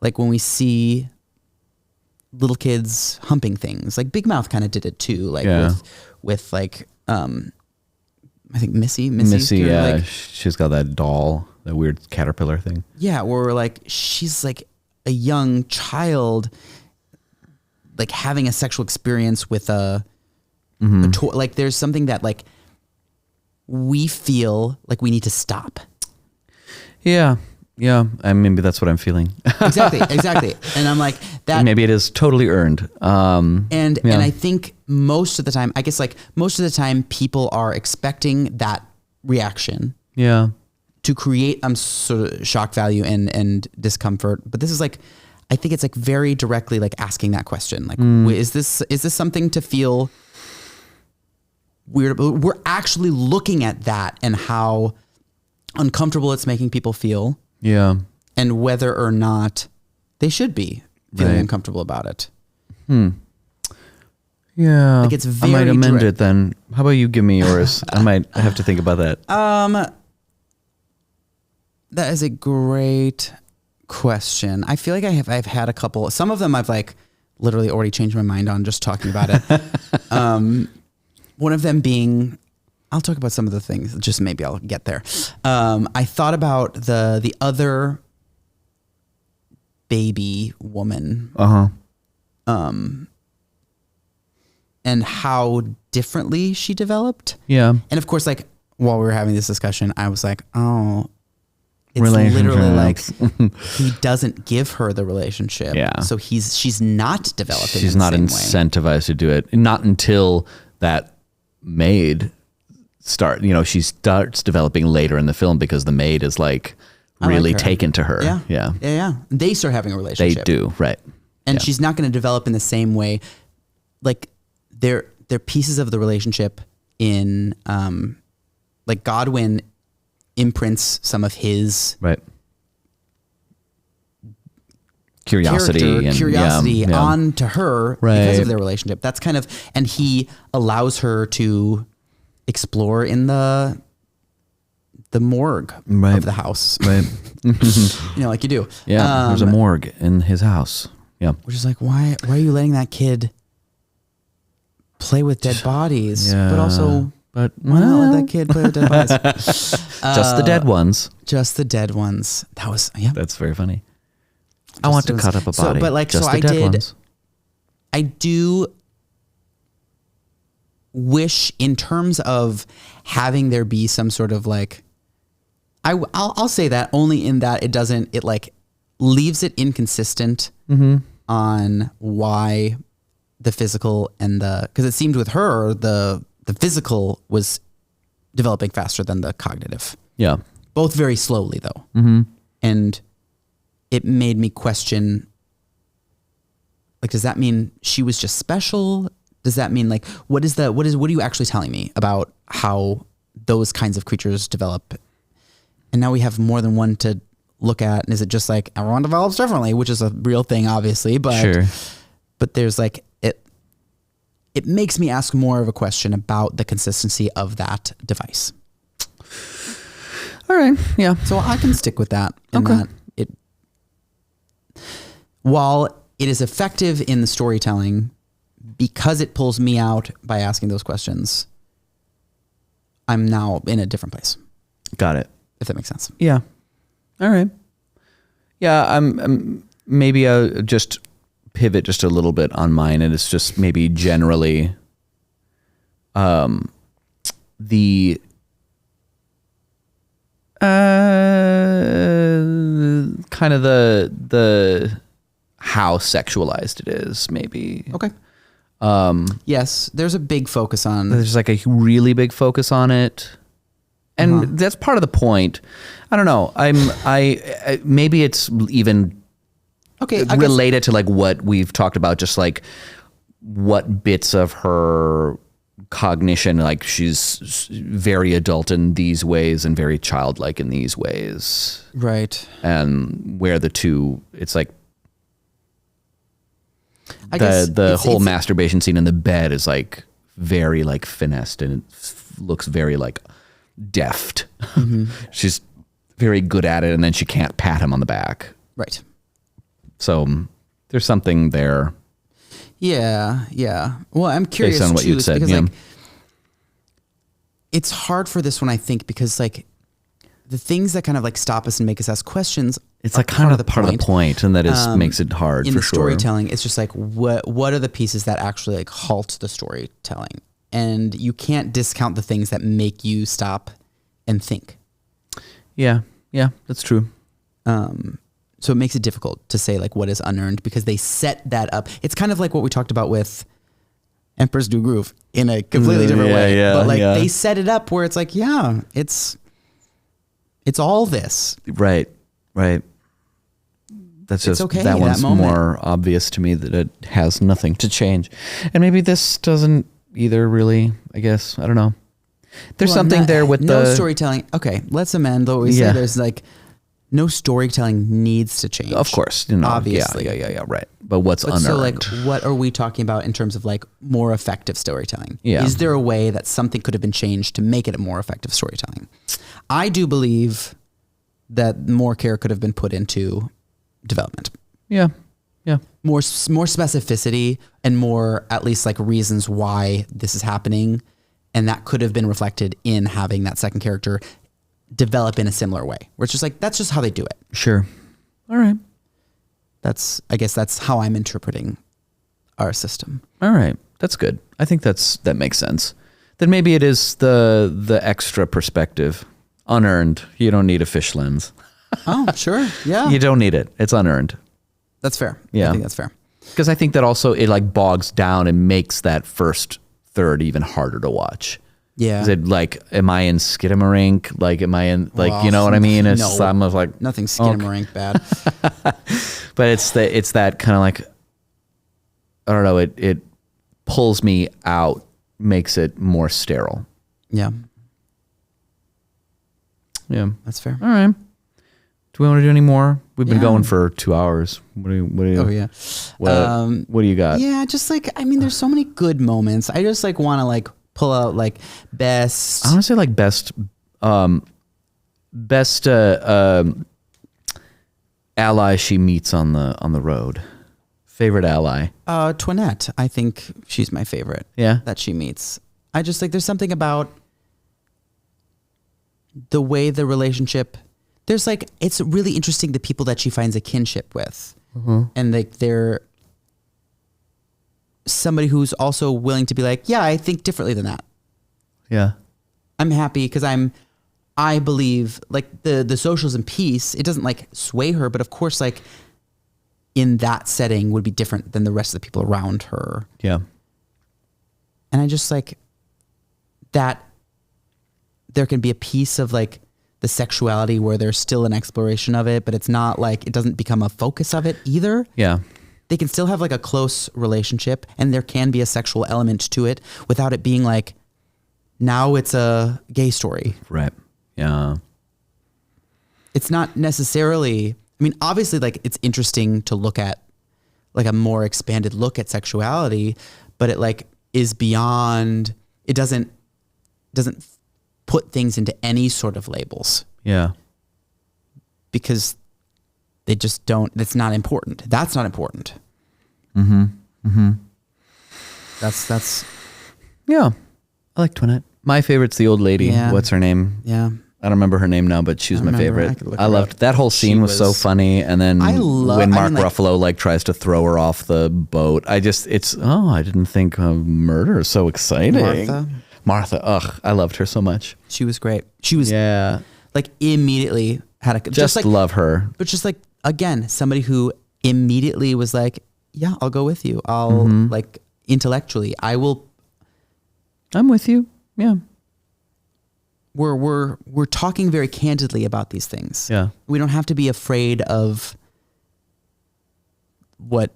Like when we see little kids humping things, like Big Mouth kind of did it too. Like with like, I think Missy. Yeah. Like, she's got that doll, that weird caterpillar thing. Yeah. Where like, she's like a young child, like having a sexual experience with a toy. Like there's something that like we feel like we need to stop. Yeah. Yeah. Maybe that's what I'm feeling. Exactly. And I'm like that. Maybe it is totally earned. And I think most of the time people are expecting that reaction. Yeah. To create sort of shock value and discomfort. But this is like, I think it's like very directly like asking that question. Like, is this something to feel weird? We're actually looking at that and how uncomfortable it's making people feel. Yeah. And whether or not they should be feeling uncomfortable about it. Yeah. Like it's very I might amend it then. How about you give me yours? I might have to think about that. That is a great question. I feel like I've had a couple. Some of them I've like literally already changed my mind on just talking about it. One of them being, I'll talk about some of the things. Just maybe I'll get there. I thought about the other baby woman. And how differently she developed. Yeah. And of course, like while we were having this discussion, I was like, oh. It's literally like he doesn't give her the relationship. Yeah. So she's not developing. She's not incentivized to do it. Not until that maid she starts developing later in the film because the maid is like really taken to her. Yeah. They start having a relationship. They do. Right. And she's not going to develop in the same way. Like they're pieces of the relationship in, like Godwin imprints some of his curiosity onto her because of their relationship. That's kind of, and he allows her to explore in the morgue of the house. Right. Like you do. Yeah. There's a morgue in his house. Yeah. Which is like, why are you letting that kid play with dead bodies? Yeah. But why not let that kid play with dead bodies? Just the dead ones. Just the dead ones. That was, That's very funny. I want to cut up a body. I do wish in terms of having there be some sort of like, I'll say that only in that it like leaves it inconsistent on why the physical and because it seemed with her, the physical was developing faster than the cognitive. Yeah. Both very slowly though. And it made me question, like, does that mean she was just special? Does that mean like, what are you actually telling me about how those kinds of creatures develop? And now we have more than one to look at. And is it just like everyone develops differently, which is a real thing, obviously, but there's like, it makes me ask more of a question about the consistency of that device. All right. Yeah. So I can stick with that. That while it is effective in the storytelling, because it pulls me out by asking those questions, I'm now in a different place. Got it. If that makes sense. Yeah. All right. Yeah. I'm maybe I'll just pivot just a little bit on mine, and it's just maybe generally kind of the how sexualized it is, maybe. Okay. Yes, there's a big focus on. There's like a really big focus on it, and that's part of the point. I don't know. I maybe it's even related to like what we've talked about, just like what bits of her cognition, like she's very adult in these ways and very childlike in these ways, right? And where the two, it's like. The whole masturbation scene in the bed is like very like finessed, and it looks very like deft. She's very good at it, and then she can't pat him on the back. Right. So there's something there. Yeah. Well, I'm curious based on what you said. because Yeah. like it's hard for this one, I think, because like the things that kind of like stop us and make us ask questions. It's like kind of part of the point, and that is makes it hard in for the sure. storytelling. It's just like what are the pieces that actually like halt the storytelling, and you can't discount the things that make you stop and think. Yeah, that's true. So it makes it difficult to say like what is unearned, because they set that up. It's kind of like what we talked about with Emperor's New Groove in a completely different way. But like they set it up where it's like, it's all this. Right. That's just okay, that one's that moment. more obvious to me that it has nothing to change. And maybe this doesn't either really, I guess. I don't know. There's something there with no the storytelling. Okay, let's amend what we say. There's like no storytelling needs to change. Of course, obviously. Yeah, right. But what's unearned? So like what are we talking about in terms of like more effective storytelling? Yeah. Is there a way that something could have been changed to make it a more effective storytelling? I do believe that more care could have been put into development. Yeah. More specificity and more at least like reasons why this is happening, and that could have been reflected in having that second character develop in a similar way, where it's just like that's just how they do it. Sure. All right. I guess that's how I'm interpreting our system. All right. That's good. I think that makes sense. Then maybe it is the extra perspective. Unearned. You don't need a fish lens. Oh, sure. Yeah. You don't need it. It's unearned. That's fair. Yeah. I think that's fair. Because I think that also it like bogs down and makes that first third even harder to watch. Yeah. Is it like, am I in Skidamarink? Like, am I in, like, you know what I mean? It's I'm like, nothing Skidamarink bad. But it's that kind of like, I don't know, it pulls me out, makes it more sterile. Yeah. Yeah. That's fair. All right. Do we want to do any more? We've been going for 2 hours. What do you? Oh yeah. What do you got? Yeah, just like, I mean, there's so many good moments. I just like want to like pull out like best. I want to say like best ally she meets on the road. Favorite ally. Toinette. I think she's my favorite. Yeah. That she meets. I just like, there's something about the way the relationship, there's like, it's really interesting the people that she finds a kinship with. And like they're somebody who's also willing to be like, yeah, I think differently than that. Yeah. I'm happy because I believe like the socials and peace, it doesn't like sway her, but of course like in that setting would be different than the rest of the people around her. Yeah. And I just like that there can be a piece of like the sexuality where there's still an exploration of it, but it's not like, it doesn't become a focus of it either. Yeah. They can still have like a close relationship, and there can be a sexual element to it without it being like, now it's a gay story. Right. Yeah. It's not necessarily, I mean, obviously like it's interesting to look at like a more expanded look at sexuality, but it like is beyond, it doesn't put things into any sort of labels. Yeah. Because they just don't, that's not important. That's not important. That's Yeah. I like Toinette. My favorite's the old lady. Yeah. What's her name? yeah. I don't remember her name now, but she's my favorite. I loved that whole scene was so funny. And then when Mark Ruffalo like tries to throw her off the boat, I didn't think murder is so exciting. Martha. Ugh. I loved her so much. She was great. She was like immediately had a just like, love her. But just like again, somebody who immediately was like, yeah, I'll go with you. I'll like intellectually, I'm with you. Yeah. We're talking very candidly about these things. Yeah. We don't have to be afraid of what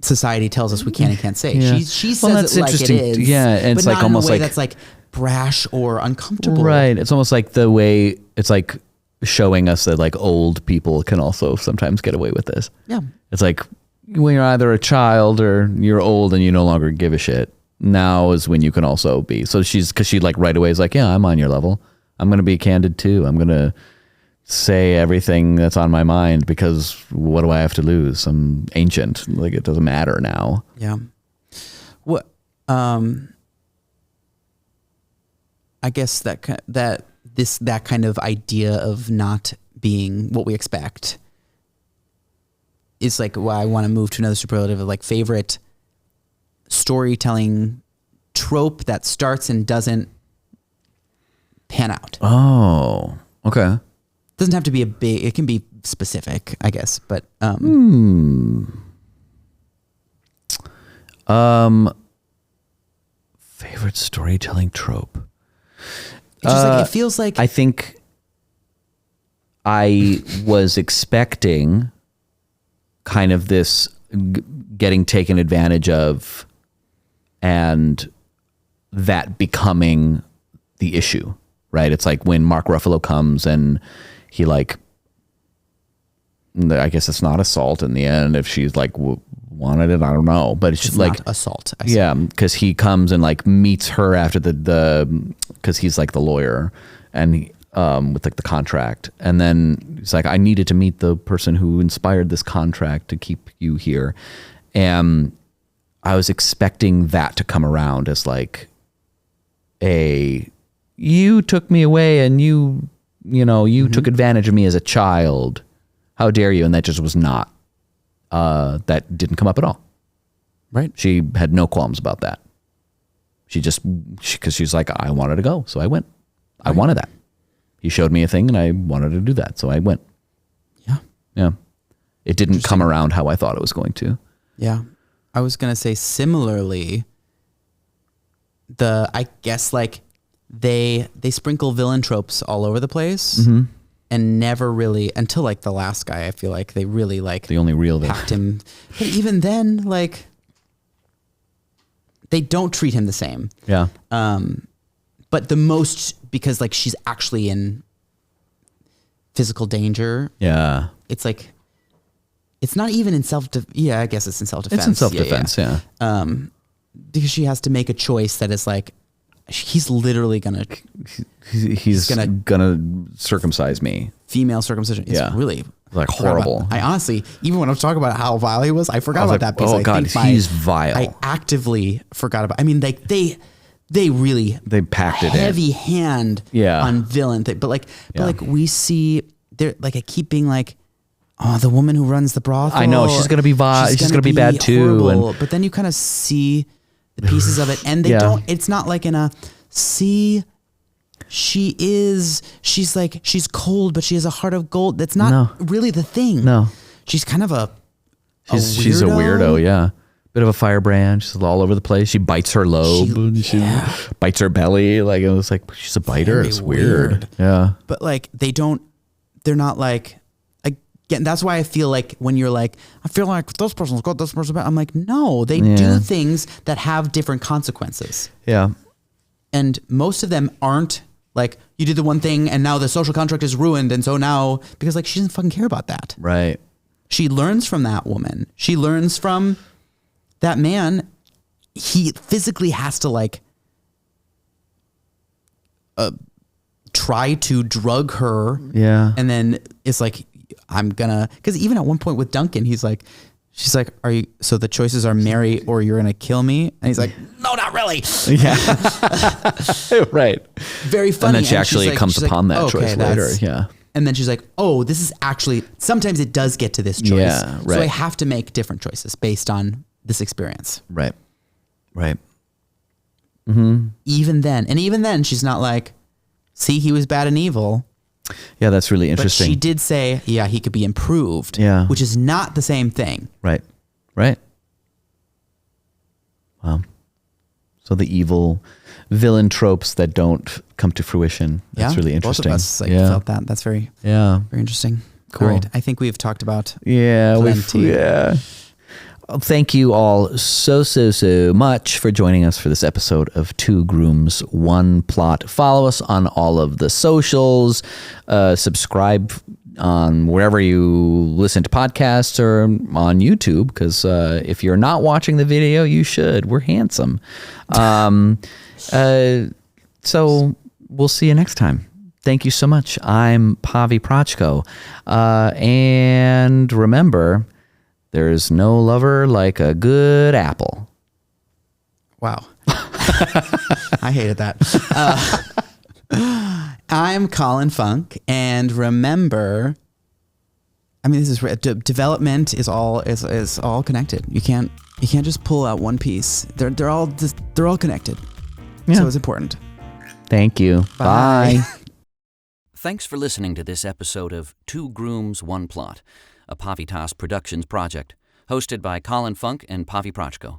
society tells us we can and can't say. Yeah. She says it like it is. Yeah, and it's but like not almost in a way like that's like brash or uncomfortable. right. It's almost like the way it's like showing us that like old people can also sometimes get away with this. Yeah. It's like when you're either a child or you're old and you no longer give a shit. Now is when you can also be. So because she like right away is like, yeah, I'm on your level. I'm going to be candid too. I'm going to say everything that's on my mind because what do I have to lose? I'm ancient. Like it doesn't matter now. Yeah. What, I guess that kind of idea of not being what we expect is like why I want to move to another superlative of like favorite storytelling trope that starts and doesn't pan out. Oh, okay. Doesn't have to be it can be specific, I guess, but favorite storytelling trope. It's just like, it feels like I think I was expecting kind of this getting taken advantage of and that becoming the issue, right? It's like when Mark Ruffalo comes and he like, I guess it's not assault in the end if she's like wanted it, I don't know, but it's just like not assault. Yeah, because he comes and like meets her after because he's like the lawyer and with like the contract, and then he's like, I needed to meet the person who inspired this contract to keep you here, and I was expecting that to come around as like you took me away and you took advantage of me as a child. How dare you? And that just was not, that didn't come up at all. Right. She had no qualms about that. Because she's like, I wanted to go, so I went. Right. I wanted that. He showed me a thing and I wanted to do that, so I went. Yeah. Yeah. It didn't come around how I thought it was going to. Yeah. I was going to say similarly, I guess like they sprinkle villain tropes all over the place and never really, until like the last guy, I feel like they really like the only real villain. Packed him. But even then, like they don't treat him the same. Yeah. But the most, because like she's actually in physical danger. Yeah. It's like, it's not even in I guess it's in self-defense. It's in self-defense, yeah. Because she has to make a choice that is like, he's literally gonna circumcise me. Female circumcision. It's really like horrible. I honestly, even when I was talking about how vile he was, I forgot about that piece. Oh God, he's vile. I actively forgot about. I mean, like they packed it heavy hand on villain thing, but like we see there, like I keep being like, oh, the woman who runs the brothel. I know she's gonna be she's gonna be bad too. But then you kind of see the pieces of it, and they don't. It's not like in a she's cold, but she has a heart of gold. That's not really the thing. No, she's kind of she's a weirdo. Yeah. Bit of a firebrand. She's all over the place. She bites her lobe. She bites her belly. Like it was like she's a biter. Very it's weird. Yeah. But like they're not like, again, that's why I feel like when you're like, I feel like this person's good, this person's bad. I'm like, no, they do things that have different consequences. Yeah. And most of them aren't like, you did the one thing and now the social contract is ruined. And so now, because like she doesn't fucking care about that. Right. She learns from that woman. She learns from that man. He physically has to like try to drug her. Yeah. And then it's like, because even at one point with Duncan, she's like, so the choices are marry or you're going to kill me? And he's like, no, not really. Yeah. Right. Very funny. And then she actually comes upon that choice later. Yeah. And then she's like, oh, this is actually, sometimes it does get to this choice. Yeah, right. So I have to make different choices based on this experience. Right. Right. Even then she's not like, see, he was bad and evil. Yeah, that's really interesting. But she did say, yeah, he could be improved, which is not the same thing. Right. Wow. So the evil villain tropes that don't come to fruition. That's really interesting. Both of us felt that. That's very interesting. Cool. All right. I think we've talked about plenty. Thank you all so much for joining us for this episode of Two Grooms, One Plot. Follow us on all of the socials. Subscribe on wherever you listen to podcasts or on YouTube, because if you're not watching the video, you should. We're handsome. So we'll see you next time. Thank you so much. I'm Pavi Proczko. And remember, there's no lover like a good apple. Wow. I hated that. I'm Colin Funk, and remember, I mean, this is development is all connected. You can't just pull out one piece. They're all connected. Yeah. So it's important. Thank you. Bye. Thanks for listening to this episode of Two Grooms, One Plot, a Pavitas Productions project, hosted by Colin Funk and Pavi Proczko.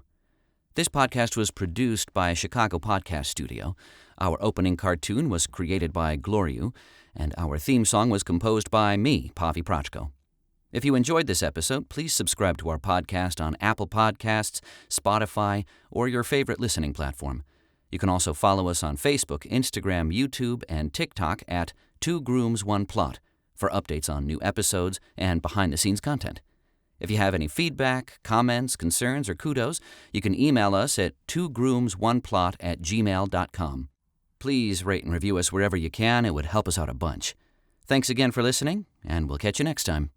This podcast was produced by Chicago Podcast Studio. Our opening cartoon was created by Gloriu, and our theme song was composed by me, Pavi Proczko. If you enjoyed this episode, please subscribe to our podcast on Apple Podcasts, Spotify, or your favorite listening platform. You can also follow us on Facebook, Instagram, YouTube, and TikTok at Two Grooms, One Plot for updates on new episodes and behind-the-scenes content. If you have any feedback, comments, concerns, or kudos, you can email us at twogrooms1plot@gmail.com. Please rate and review us wherever you can. It would help us out a bunch. Thanks again for listening, and we'll catch you next time.